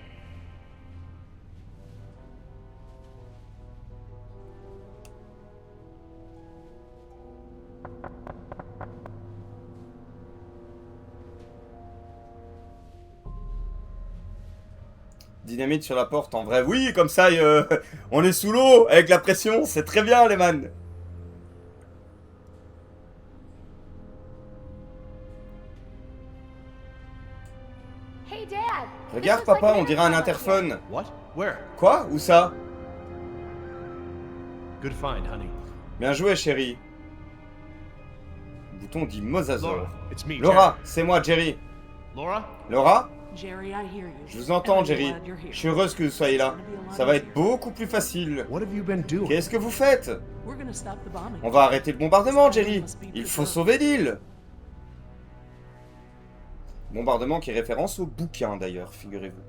Dynamite sur la porte, en vrai, oui, comme ça, on est sous l'eau, avec la pression, c'est très bien, les man. Hey, Dad. Regarde, papa, on dirait un interphone. What? Where? Quoi? Où ça? Good find, honey. Bien joué, chérie. Le bouton dit mosasaure. Laura, it's me, Laura, c'est moi, Jerry. Jerry. Laura? Laura? Jerry, I hear you. Je vous entends, And I'm Jerry. glad you're here. Je suis heureuse que vous soyez là. It's gonna be a lot Ça va être easier. beaucoup plus facile. What have you been doing? Qu'est-ce que vous faites? We're gonna stop the bombing. On va arrêter le bombardement, Jerry. Il faut sauver l'île. Bombardement qui est référence au bouquin, d'ailleurs, figurez-vous.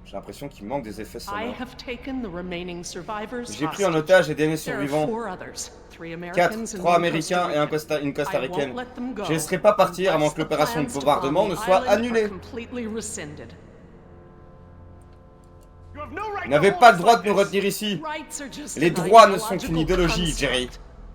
J'ai l'impression qu'il manque des effets I sonores. have taken the remaining survivors J'ai pris en hostage. otage les derniers There are survivants. 4 others, 3 Americans 4, and 3 one Américains et une Costa Rican. Costaricaine. I won't let them go Je ne laisserai pas partir avant unless que the l'opération de plans to bombardement bomb ne the soit island are annulée. completely rescinded. You have no right Vous to n'avez hold pas le us droit like de nous this. retenir ici. Rights are just Les an droits ne sont ideological qu'une idéologie, concept. Jerry.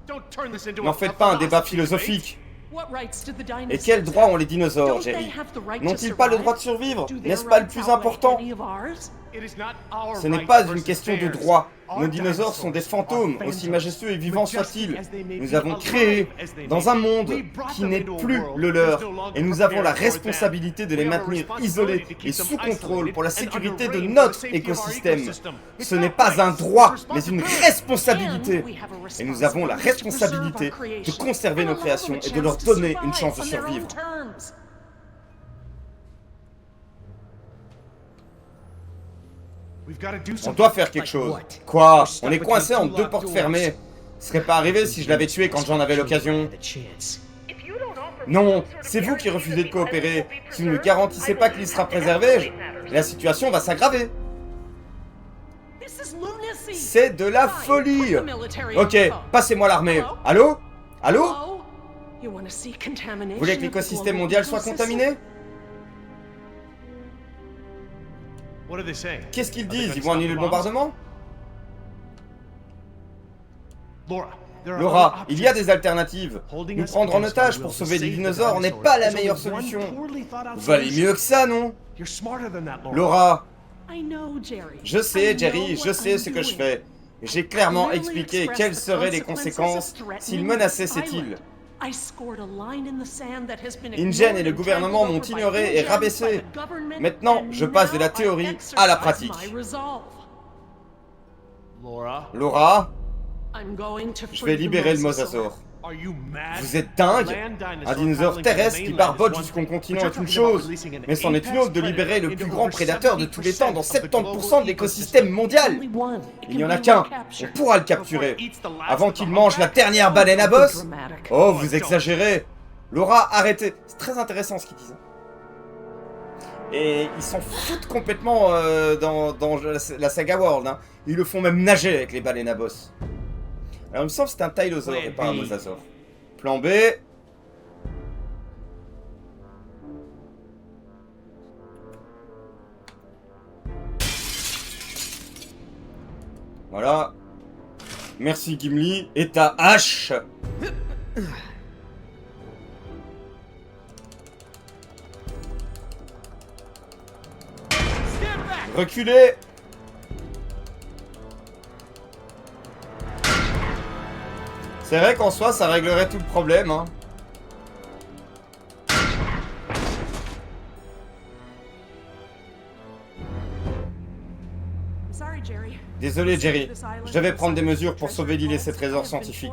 Don't turn this into N'en a faites pas un débat philosophy philosophique. What rights do the Et dinosaurs quels droits ont les have? dinosaures, Don't they Jerry? have the right to N'ont-ils pas le survive? droit de survivre? Do their N'est-ce pas le rights plus outweigh important? any of ours? It is not our Ce n'est right pas une versus question de theirs. droit. Our Nos dinosaures sont des fantômes, are aussi phantoms. majestueux et vivants Majestic soient-ils. as they may Nous be, avons alive créé as they dans may un be. monde We brought qui them n'est into a plus world le that is leur. no longer Et nous avons la prepared for them. responsabilité de les We have a maintenir responsibility isolés to keep et them sous contrôle pour la isolated and sécurité under de rein for notre the safety of our écosystème. ecosystem. It's Ce not n'est pas rights, un it's a droit, mais une responsibility. responsabilité. And we have a Et nous avons la responsabilité de conserver nos créations et de leur donner une chance de survivre. We've got to do On something. doit faire quelque chose. Quoi? On est coincé entre deux portes fermées. Ce serait pas arrivé si je l'avais tué quand j'en avais l'occasion. Non, c'est vous qui refusez de coopérer. Si vous ne garantissez pas que l'île sera préservée, la situation va s'aggraver. C'est de la folie. Ok, passez-moi l'armée. Allô? Allô? Vous voulez que l'écosystème mondial soit contaminé? What are they saying? Qu'est-ce qu'ils Are they disent? gonna Ils vont stop annuler the le bombs? bombardement? Laura, Laura, il y a des alternatives. Nous prendre en otage pour sauver les dinosaures n'est pas la meilleure solution. Vous valez mieux que ça, non? Laura, I know, Jerry. je sais, I Jerry, know je what sais I'm ce que je doing. fais. J'ai clairement expliqué quelles seraient les conséquences s'ils menaçaient cette île. InGen et le gouvernement m'ont ignoré et rabaissé. Maintenant, je passe de la théorie à la pratique. Laura, je vais libérer le mosasaure. Vous êtes dingue? Un dinosaure terrestre qui barbote jusqu'on continent est une chose, mais c'en est une autre de libérer le plus grand prédateur de tous les temps dans 70% de l'écosystème mondial. Il n'y en a qu'un, on pourra le capturer. Avant qu'il mange la dernière baleine à bosse? Oh, vous exagérez. Laura, arrêtez. C'est très intéressant ce qu'ils disent. Et ils s'en foutent complètement dans la saga World. Hein. Ils le font même nager avec les baleines à bosse. Alors il me semble que c'est un tylosaure et pas un mosasaure. Plan B. Voilà. Merci Gimli. Et ta hache. Reculez. C'est vrai qu'en soi, ça réglerait tout le problème, hein. Désolé, Jerry. Je devais prendre des mesures pour sauver l'île et ses trésors scientifiques.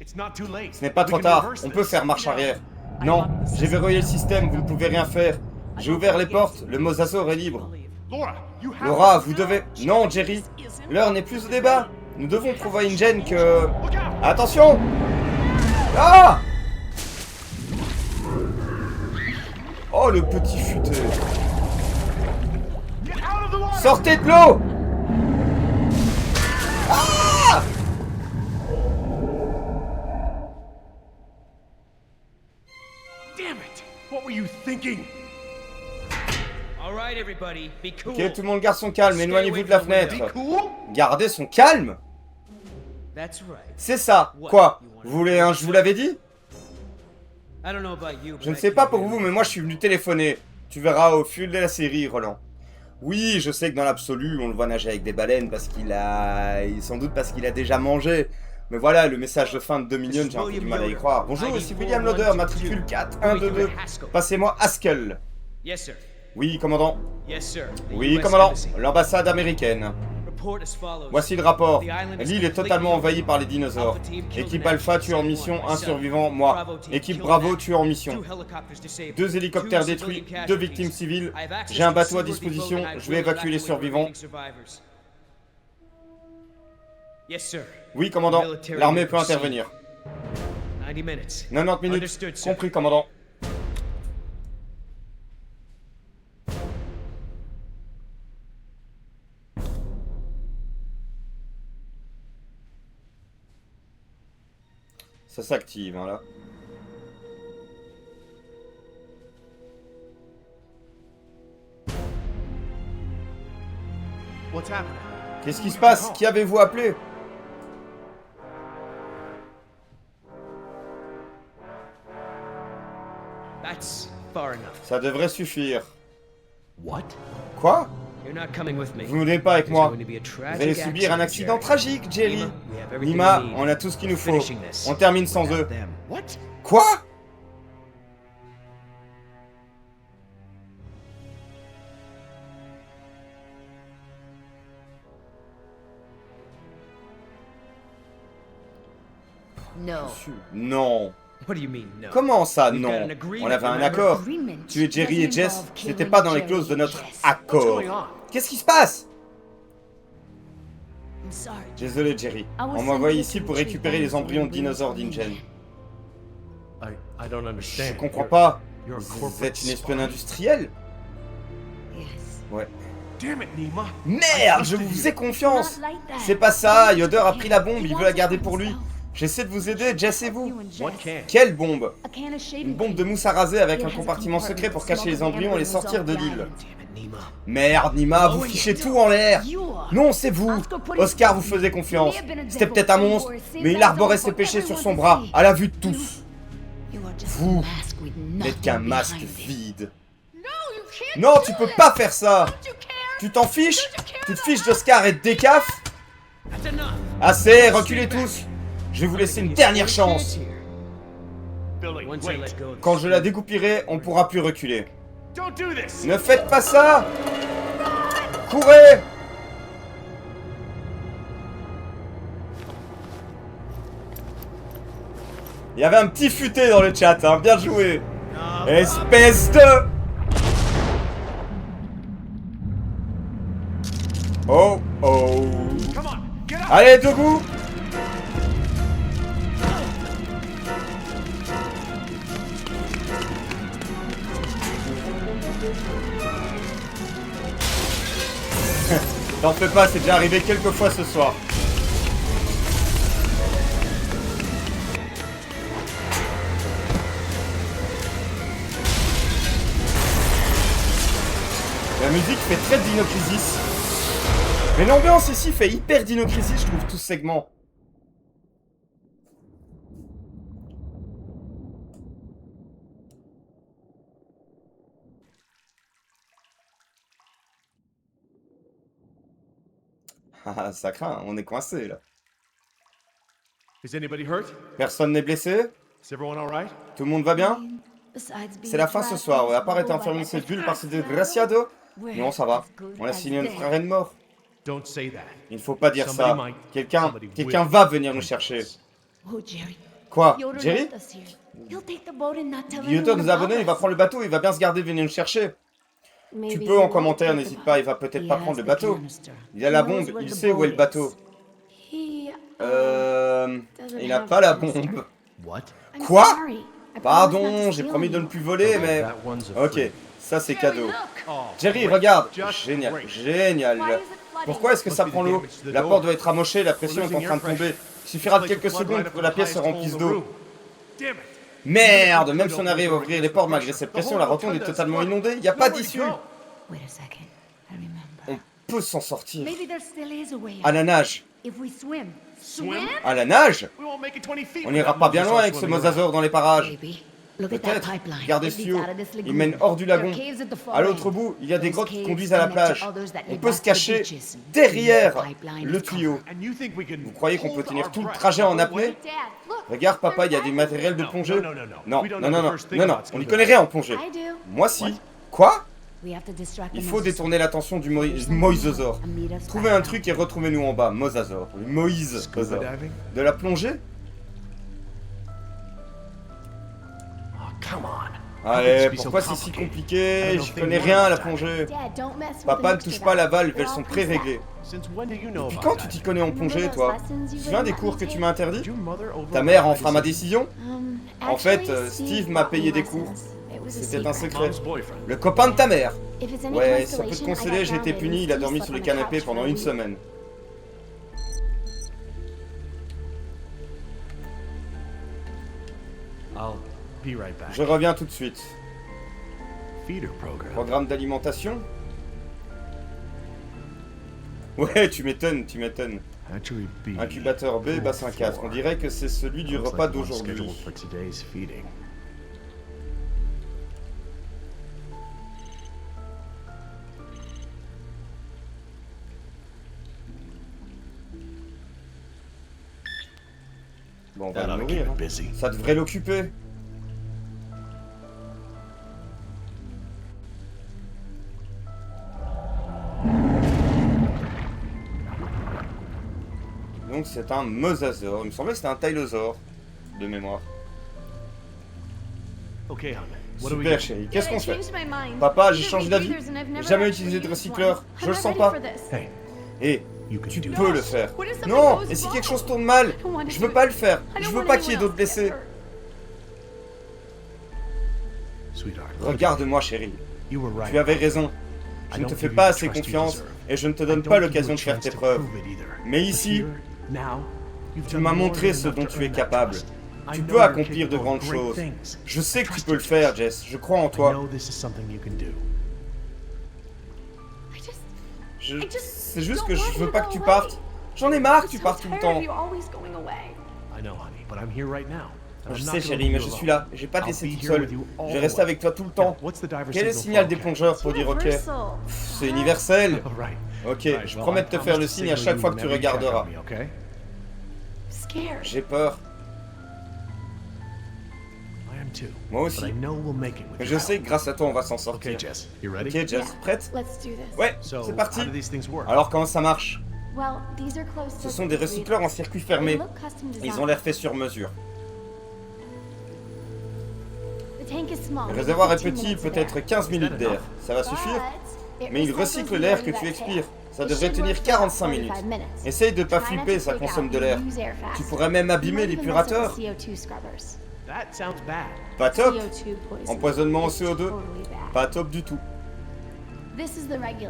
Ce n'est pas trop tard. On peut faire marche arrière. Non, j'ai verrouillé le système. Vous ne pouvez rien faire. J'ai ouvert les portes. Le mosasaure est libre. Laura, vous devez... Non, Jerry. L'heure n'est plus au débat. Nous devons prouver à InGen que... Attention! Ah! Oh, le petit futé. Sortez de l'eau! Ah! Damn it! What were you thinking? All right, everybody, be cool. Ok, tout le monde garde son calme. Éloignez-vous de la fenêtre. Gardez son calme? That's right. C'est ça. Quoi? Vous voulez un je vous l'avais dit? I don't know about you, but Je ne I sais can pas pour really- vous, mais moi je suis venu téléphoner. Tu verras au fil de la série, Roland. Oui, je sais que dans l'absolu, on le voit nager avec des baleines parce qu'il a... Sans doute parce qu'il a déjà mangé. Mais voilà, le message de fin de Dominion, j'ai un peu du mal à y croire. Bonjour, ici William Loader, matricule 4122. Passez-moi Haskell. Yes, sir. Oui, commandant. Yes, sir. The Oui, US commandant. Embassy. L'ambassade américaine. Report as follows. Voici le rapport. The island is L'île est totalement envahie par les dinosaures. Alpha team killed Équipe an Alpha active tue en C1, mission, un myself. survivant, moi. Bravo team Équipe killed Bravo an tue en mission. 2 helicopters disabled. 2 hélicoptères 2 détruits, civilian 2 casualties. victimes civiles. I have access J'ai un to bateau à seaworthy disposition, boat and I je vais will évacuer les evacuate survivants. remaining survivors. Yes, sir. Oui, commandant, Military l'armée peut proceed. intervenir. 90 minutes. 90 minutes, Understood, sir. compris, commandant. Ça s'active, hein, là. What's happening? Qu'est-ce qui se passe? Qui avez-vous appelé? That's far enough. Ça devrait suffire. What? Quoi? You're not coming with me. Vous venez pas avec There's moi. going to be a Vous tragic allez subir un accident Jerry. tragique, Jerry. Nima, we have everything Nima, we need. on a tout ce qu'il nous faut. Finishing this. On termine sans eux. Them. What? Quoi? No. Non. What do you mean, no? Comment ça, We've got non? an agreement, On avait un remember? accord. Agreement Tuer Jerry et doesn't Jess, involve c'était killing pas dans les Jerry clauses de and notre Jess. accord. What's going on? Qu'est-ce qui se passe? I'm sorry. Désolé, Jerry. I was On m'a envoyé sent ici to pour retrieve récupérer les bones embryons de from dinosaures Williams d'InGen. I don't Je understand. comprends pas. You're a Vous corporate êtes une espionne spy. industrielle? Yes. Ouais. Damn it, Nima. Merde, je vous faisais confiance. C'est pas ça, Yoder a pris la bombe, il veut la garder pour lui. J'essaie de vous aider, Jess et vous. What can? Quelle bombe? A can of shaving Une bombe cream. de mousse à raser avec It un has a compartiment secret pour cacher les compartment embryons et les small sortir de and l'île. dissolve Damn it, Nima. Merde, Nima, vous fichez tout en l'air. You are. Non, c'est vous. Oscar vous faisait confiance. C'était peut-être un monstre, mais il arborait ses péchés sur son bras, à la vue de tous. You are just Vous a mask with n'êtes nothing qu'un masque behind it. vide. No, you can't Non, do tu peux this. pas faire ça. Don't you care? Tu t'en fiches? Tu te fiches d'Oscar et de Decaf? That's enough. Assez, reculez tous. Je vais vous laisser une dernière chance. Billy, Once I wait. let go of Quand je la découperai, on pourra plus reculer. Don't do this. Ne faites pas ça! Courez! Il y avait un petit futé dans le chat, hein. Bien joué! Espèce de... Oh oh! Come on, get up. Allez, debout! T'en fais pas, c'est déjà arrivé quelques fois ce soir. La musique fait très Dino Crisis. Mais l'ambiance ici fait hyper Dino Crisis, je trouve, tout ce segment. Ah, ça craint, on est coincé là. Is anybody hurt? Personne n'est blessé? Is everyone all right? Tout le monde va bien? Besides being C'est la fin ce trapped soir, in ouais. À part this être enfermé dans bubble cette bulle like par ces desgraciados. we're Non, ça va. as good On a as signé notre dead. frère est mort. Don't say that. Il ne faut pas dire Somebody ça. might, Quelqu'un somebody will. va venir nous chercher. Oh, Jerry. Quoi? Yoda Jerry? left us here. He'll take the boat and not tell Yoda anyone nous a about abonnés, il va us. prendre le bateau, il va bien se garder de venir nous chercher. Tu Maybe peux he en won't commentaire, think n'hésite about pas, il it. va peut-être He pas has prendre le the bateau. canister. Il a la He knows bombe, where il the sait où est le boat bateau. He, Il n'a pas la bombe. What? I'm Quoi? sorry. I promise not Pardon, to j'ai steal promis de ne anymore. plus voler, mais... That one's a Ok, freak. ça c'est cadeau. Oh, Jerry, great. regarde. Just Génial, great. génial. Why is it flooding? Pourquoi est-ce que ça prend l'eau? La porte doit être amochée, la pression est en train de tomber. Il suffira de quelques secondes pour que la pièce se remplisse d'eau. Damn it. Merde, même si on arrive à ouvrir les portes malgré cette pression, la rotonde est totalement inondée, il n'y a pas d'issue. Wait a second. I remember. On peut s'en sortir. Maybe there still is a way À out. la nage. If we swim. Swim? À la nage? We won't make it 20 feet. On n'ira pas bien loin avec ce mosasaure dans les parages. Maybe. Look at that Peut-être. pipeline. Regardez It ce leads tuyau. out of this Il lagoon. mène hors du There are lagon. caves at the far À l'autre end. bout, il y a des Those grottes qui caves conduisent à la connect to plage. others that On lead peut back se to the cacher beaches. derrière Use the pipeline le as tuyau. cover. And you think we can Vous croyez qu'on peut hold tenir our tout le breath trajet en while apnée? Dad, look. Regarde papa, il y a du there's matériel de No, plongée. no, no, no, no. Non, We don't non, know non, the non, first thing non, non, about on n'y scuba connaît rien en plongée. I do. Moi si. Quoi? We have to distract Il the faut Mosasaur détourner l'attention du moïsosaure. and meet us Trouvez back un out. truc et retrouvez-nous en bas. Mosasaure. Scuba Moïse-saure. diving? De la plongée? Oh, come on. Allez, pourquoi c'est si compliqué? J'y connais rien à la plongée. Dad, don't mess with Papa the ne mixture touche pas la valve. valve, They're elles sont all preset. pré-réglées. Since when do you know Depuis about quand tu that? t'y connais en plongée, toi? Tu te souviens des cours que tu m'as interdits? Did your mother Ta mère en override fera ma my décision? En fait, Steve m'a payé des cours. C'était un secret. Mom's boyfriend. Le copain de ta mère. Ouais, si ça peut te consolation, consoler, j'ai été puni, il a dormi sur le canapé pendant une semaine. I'll be right back. Je reviens tout de suite. Feeder program. Programme d'alimentation? Ouais, tu m'étonnes, tu m'étonnes. Hatchery B. Incubateur B, bassin 4. On dirait que c'est celui du Looks repas like one d'aujourd'hui. scheduled for today's feeding. Bon, on va That le ought to keep nourrir. it busy. Ça devrait l'occuper. Donc c'est un mosasaure. Il me semblait que c'était un tylosaure, de mémoire. Okay, hon. What do we Super do? chérie, qu'est-ce qu'on fait? Changed my mind. Papa, j'ai These changé are d'avis. rebreathers and I've never Jamais actually utilisé de used recycleur. one. Je I'm le not sens ready pas. for this. Hey, Et you can tu do peux this. le faire. What if something Non, goes et si wrong? quelque chose tourne mal? I don't wanna Je do veux pas it. le faire. I Je don't veux want pas qu'il y ait anyone d'autres else to get blessés. hurt. Sweetheart, Regarde-moi chérie. you were right. Tu avais raison. Je I ne don't te fais give pas you the assez trust you confiance deserve. et je ne te I donne don't pas give you l'occasion a de faire chance tes to preuves. prove it either. Mais But ici, here, now, Tu m'as montré ce dont tu es capable. Tu peux accomplir de grandes choses. Je sais que tu peux le faire, Jess. Je crois en toi. C'est juste que je veux pas que tu partes. J'en ai marre que tu partes tout le temps. Je sais, chérie, mais je suis là. Je vais pas te laisser toute seule. Je vais rester avec toi tout le temps. Quel est le signal des plongeurs pour dire OK? C'est universel. Ok, je promets de te faire le signe à chaque fois que tu regarderas. J'ai peur. Moi aussi. Mais je sais que grâce à toi, on va s'en sortir. Ok, Jess, prête? Ouais, c'est parti. Alors, comment ça marche? Ce sont des recycleurs en circuit fermé. Ils ont l'air faits sur mesure. Le réservoir est petit, peut-être 15 minutes d'air. Ça va suffire? Mais il recycle l'air que tu expires. Ça devrait tenir 45 minutes. Essaye de pas flipper, ça consomme de l'air. Tu pourrais même abîmer l'épurateur. Pas top. Empoisonnement au CO2. Pas top du tout.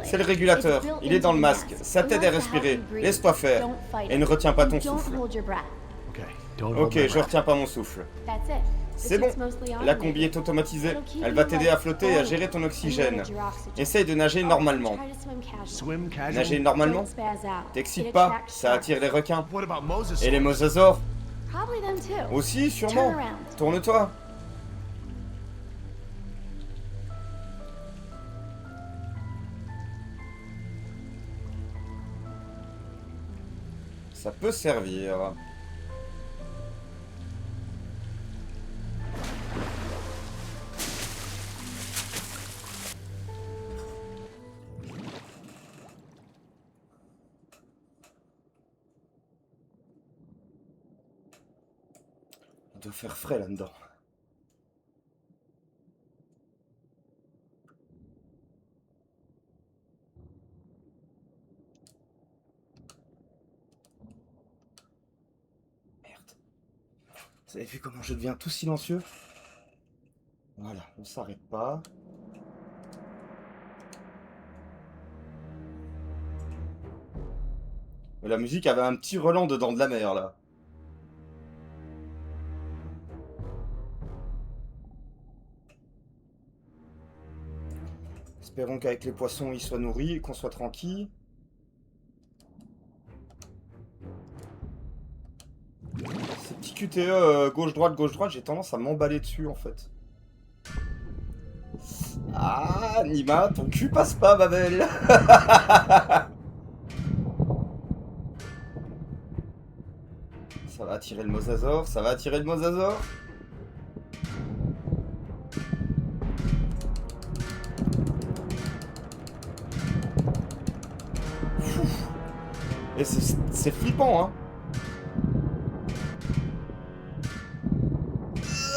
C'est le régulateur. Il est dans le masque. Ça t'aide à respirer. Laisse-toi faire. Et ne retiens pas ton souffle. Ok, je retiens pas mon souffle. C'est bon. La combi est automatisée. Elle va t'aider à flotter et à gérer ton oxygène. Essaye de nager normalement. Nager normalement? T'excites pas, ça attire les requins. Et les mosasaures? Aussi, sûrement. Tourne-toi. Ça peut servir. Il doit faire frais là-dedans. Merde. Vous avez vu comment je deviens tout silencieux? Voilà, on s'arrête pas. La musique avait un petit relent dedans de la mer là. Espérons qu'avec les poissons, ils soient nourris et qu'on soit tranquille. Ces petits QTE gauche-droite, j'ai tendance à m'emballer dessus en fait. Ah, Nima, ton cul passe pas, ma belle. Ça va attirer le mosasaure, ça va attirer le mosasaure. Et c'est flippant, hein.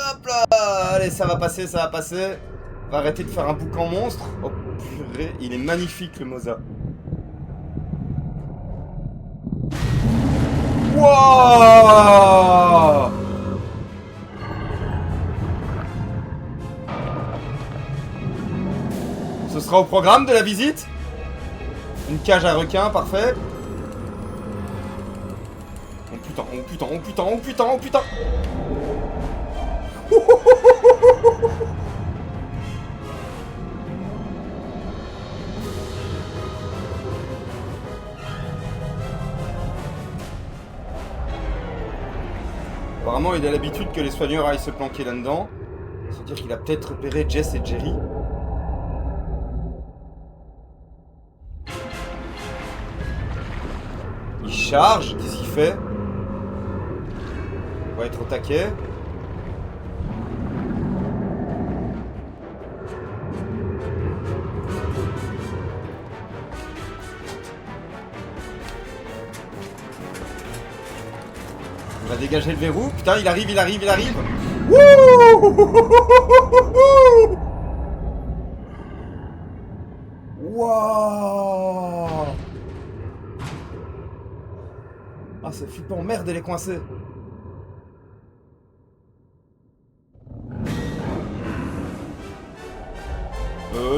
Hop là. Allez, ça va passer, ça va passer. On va arrêter de faire un boucan monstre. Oh purée, il est magnifique le Mosa. Wouah! Ce sera au programme de la visite. Une cage à requins, parfait. Oh putain, oh putain, oh putain, oh putain, oh putain. Apparemment, il a l'habitude que les soigneurs aillent se planquer là-dedans. C'est-à-dire qu'il a peut-être repéré Jess et Jerry. Il charge, qu'est-ce qu'il fait? On va être au taquet. On va dégager le verrou. Putain, il arrive, il arrive, il arrive. Wouah! Ah, c'est flippant. Merde, elle est coincée.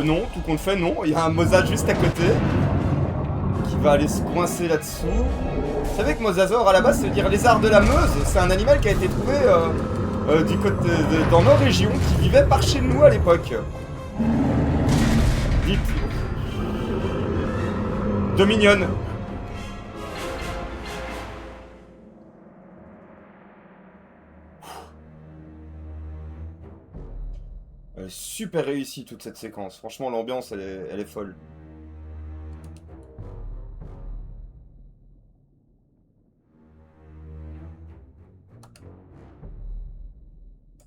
Non, tout compte fait, non. Il y a un Mosa juste à côté qui va aller se coincer là-dessous. Vous savez que Mosasaur, à la base, ça veut dire lézard de la Meuse. C'est un animal qui a été trouvé du côté dans nos régions, qui vivait par chez nous à l'époque. Dites. De mignonne. Elle est super réussie toute cette séquence. Franchement, l'ambiance, elle est folle.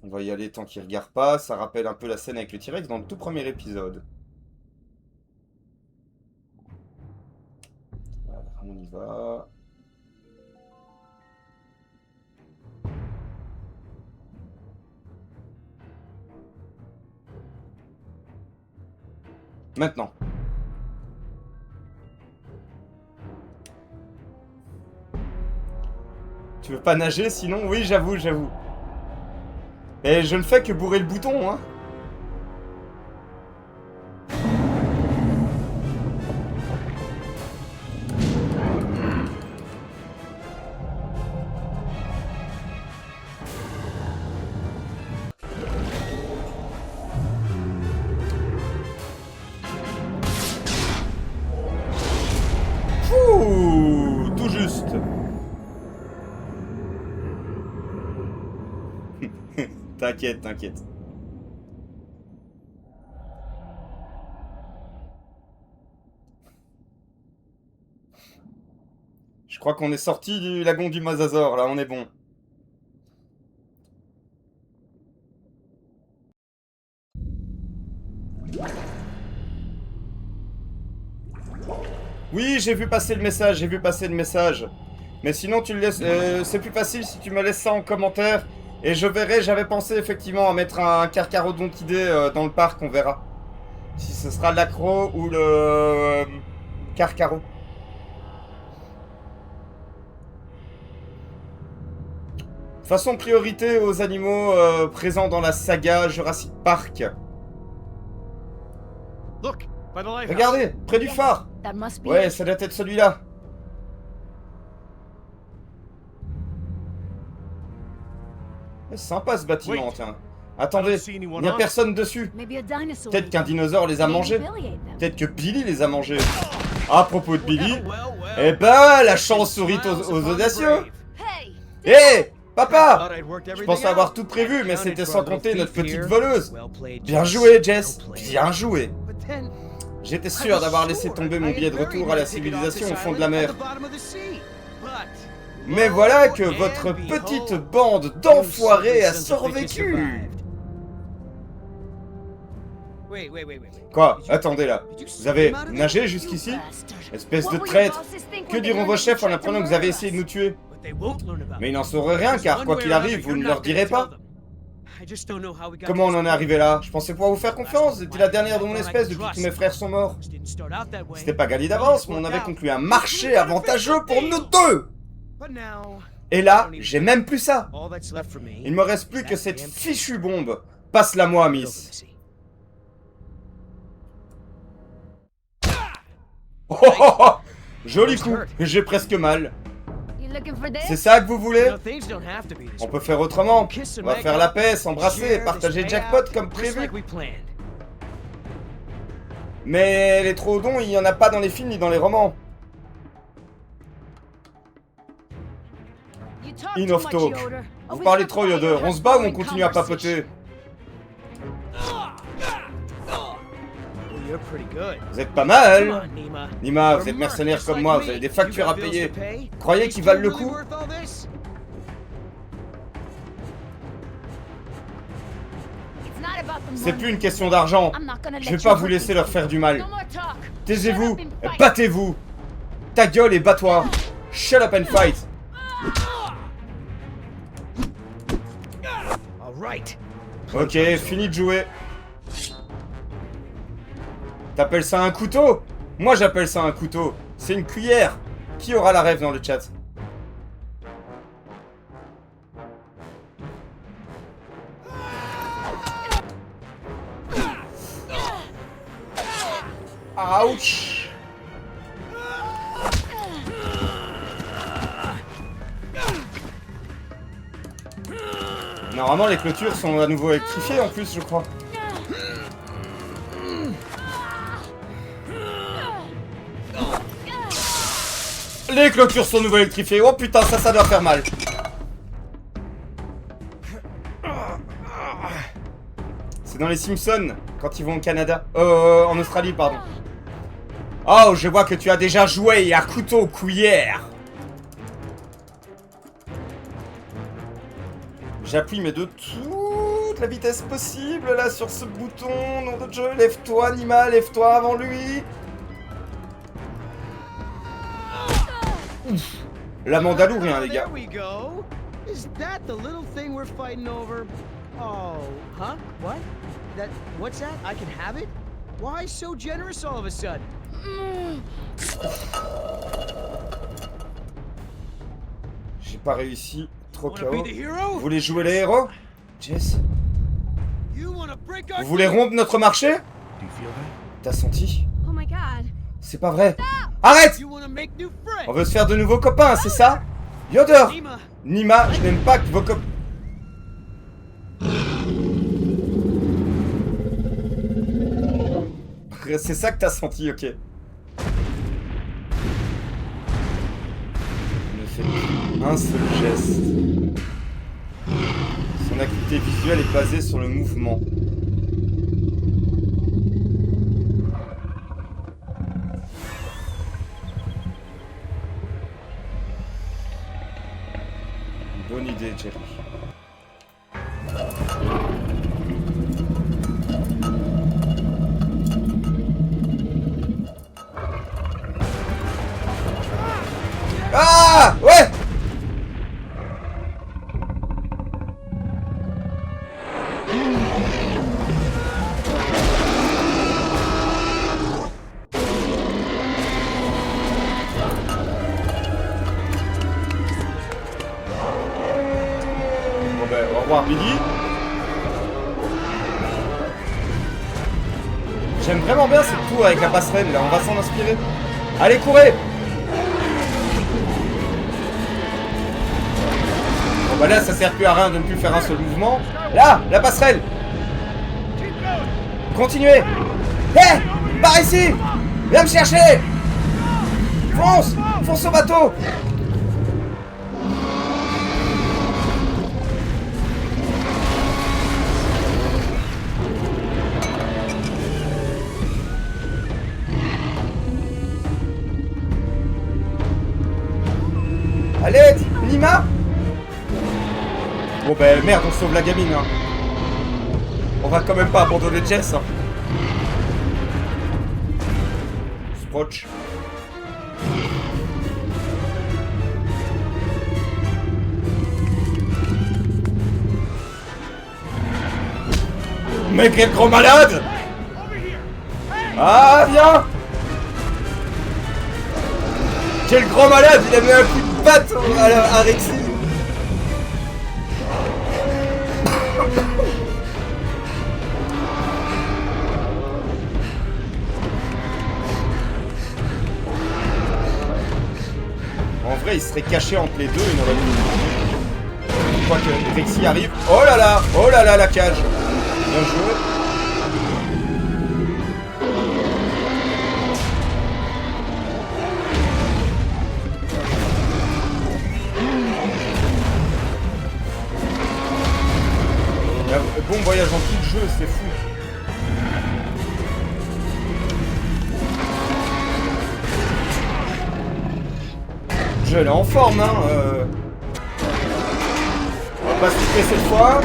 On va y aller tant qu'il regarde pas. Ça rappelle un peu la scène avec le T-Rex dans le tout premier épisode. Voilà, on y va. Maintenant. Tu veux pas nager sinon? Oui, j'avoue. Et je ne fais que bourrer le bouton, hein. Ouh, tout juste. T'inquiète. Je crois qu'on est sorti du lagon du Mosasaur, là, on est bon. Oui, j'ai vu passer le message, Mais sinon, tu le laisses. C'est plus facile si tu me laisses ça en commentaire. Et je verrai, j'avais pensé effectivement à mettre un Carcharodontidé dans le parc, on verra. Si ce sera l'accro ou le Carcharo. Façon priorité aux animaux présents dans la saga Jurassic Park. Look, by the lighthouse. Regardez, près du phare. That must be Ouais, it. ça doit être celui-là. C'est sympa ce bâtiment, tiens. Attendez, il n'y a personne dessus. Maybe a dinosaur. Peut-être qu'un dinosaure les a mangés. Maybe Billy ate them. Peut-être que Billy les a mangés. À propos de Billy, eh ben, la chance sourit aux audacieux. Hey! Hé, papa! Je pensais avoir tout prévu, mais c'était sans compter notre petite voleuse. Bien joué, Jess. Bien joué. J'étais sûr d'avoir laissé tomber mon billet de retour à la civilisation au fond de la mer. Mais voilà que votre petite bande d'enfoirés a survécu. Quoi? Attendez là. Vous avez nagé jusqu'ici? Espèce de traître. Que diront vos chefs en apprenant que vous avez essayé de nous tuer? Mais ils n'en sauraient rien car quoi qu'il arrive, vous ne leur direz pas. Comment on en est arrivé là? Je pensais pouvoir vous faire confiance, vous étiez la dernière de mon espèce depuis que tous mes frères sont morts. C'était pas gagné d'avance, mais on avait conclu un marché avantageux pour nous deux. Et là, j'ai même plus ça. Il me reste plus que cette fichue bombe. Passe-la moi, Miss. Oh, oh, oh, oh. Joli coup, j'ai presque mal. C'est ça que vous voulez? On peut faire autrement. On va faire la paix, s'embrasser et partager jackpot comme prévu. Mais les troodons, il n'y en a pas dans les films ni dans les romans. Enough talk. Vous parlez trop, Yoda. On se bat ou on continue à papoter? Vous êtes pas mal. Nima, vous êtes mercenaire comme moi, vous avez des factures à payer. Croyez qu'ils valent le coup? C'est plus une question d'argent. Je vais pas vous laisser leur faire du mal. Taisez-vous, battez-vous. Ta gueule et bats-toi. Shut up and fight. Ok, fini de jouer. T'appelles ça un couteau? Moi j'appelle ça un couteau. C'est une cuillère. Qui aura la rêve dans le chat? Ouch. Normalement, les clôtures sont à nouveau électrifiées en plus, je crois. Les clôtures sont à nouveau électrifiées. Oh putain, ça doit faire mal. C'est dans les Simpsons, quand ils vont au Canada. En Australie, pardon. Oh, je vois que tu as déjà joué à couteau cuillère. J'appuie mais de toute la vitesse possible là sur ce bouton. Nom de Dieu, lève-toi Nima, lève-toi avant lui. Ouf. La mandale ou rien les gars. There we go. Is that the little thing we're fighting over? Oh, huh? What? What's that? I can have it? Why so generous all of a sudden? J'ai pas réussi. Trop KO. Vous voulez jouer les héros? Jess? Vous voulez rompre notre marché? T'as senti? Oh my god. C'est pas vrai. Arrête! On veut se faire de nouveaux copains, c'est ça? Yoder! Nima, je n'aime pas que vos copains... C'est ça que t'as senti, ok. Ne fais plus un seul geste. Son acuité visuelle est basée sur le mouvement. Bonne idée, Jerry. Ah! Ouais! Bon ben, au revoir Billy. J'aime vraiment bien cette tour avec la passerelle là, on va s'en inspirer. Allez, courez! Bah là ça sert plus à rien de ne plus faire un seul mouvement. Là, la passerelle. Continuez. Hé, par ici. Viens me chercher. Fonce. Fonce au bateau. Allez, Nima. Bon ben merde, on sauve la gamine hein. On va quand même pas abandonner Jess hein. Sproch. Mais quel gros malade! Ah viens! Quel gros malade! Il a mis un coup de patte à Rexy! En vrai, il serait caché entre les deux, il n'aurait plus. Une fois que Rexy arrive. Oh là là, la cage. Bien joué. Bon voyage en tout jeu, c'est fou. Je l'ai en forme, hein. On va pas se quitter cette fois.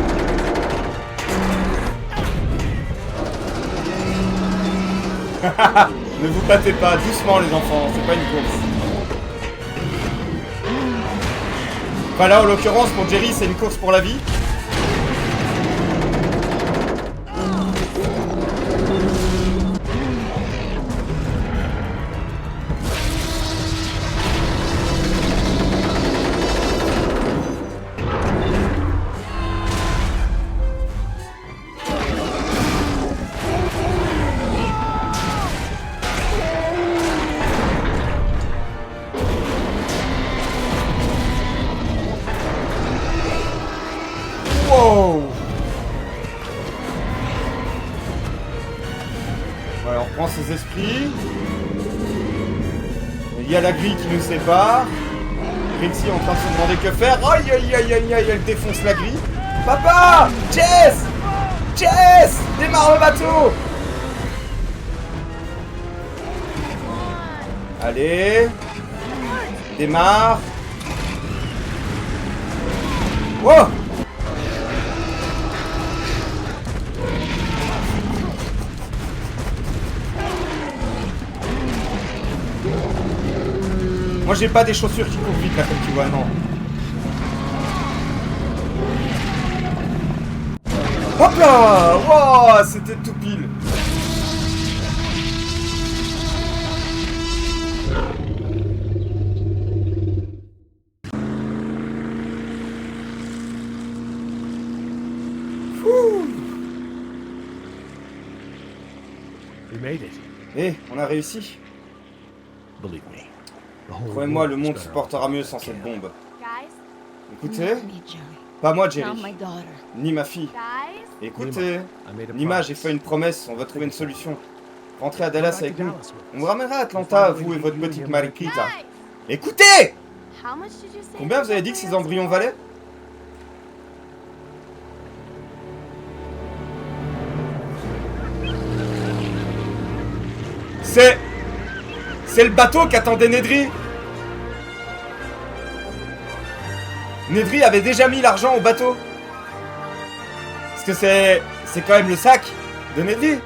Ne vous battez pas, doucement les enfants, c'est pas une course. Enfin là, en l'occurrence, pour Jerry, c'est une course pour la vie. Wow. Voilà, on reprend ses esprits. Il y a la grille qui nous sépare. Rexy est en train de se demander que faire. Aïe aïe aïe aïe aïe, elle défonce la grille. Papa! Jess! Jess! Démarre le bateau! Allez! Démarre! Wow! Moi j'ai pas des chaussures qui courent vite là comme tu vois, non. Hop là! Wow, c'était tout pile. We made it. Eh, on a réussi. Believe me. The whole Croyez-moi, le world's monde better se off portera mieux without sans cette Cal. bombe. Guys, Écoutez, not me, Jerry. pas moi Not my Jerry, daughter. ni ma fille. Guys, Écoutez, I made a Nima, promise. j'ai fait une promesse, on va trouver une solution. Rentrez à Come Dallas back to avec nous. Dallas with On us. vous ramènera à We'll Atlanta, find a vous way et to votre get you petite and your Mariquita. guys, Écoutez! how much did you say? Combien vous avez dit que ces embryons valaient? C'est le bateau qu'attendait Nedry. Nedry avait déjà mis l'argent au bateau. Parce que c'est quand même le sac de Nedry.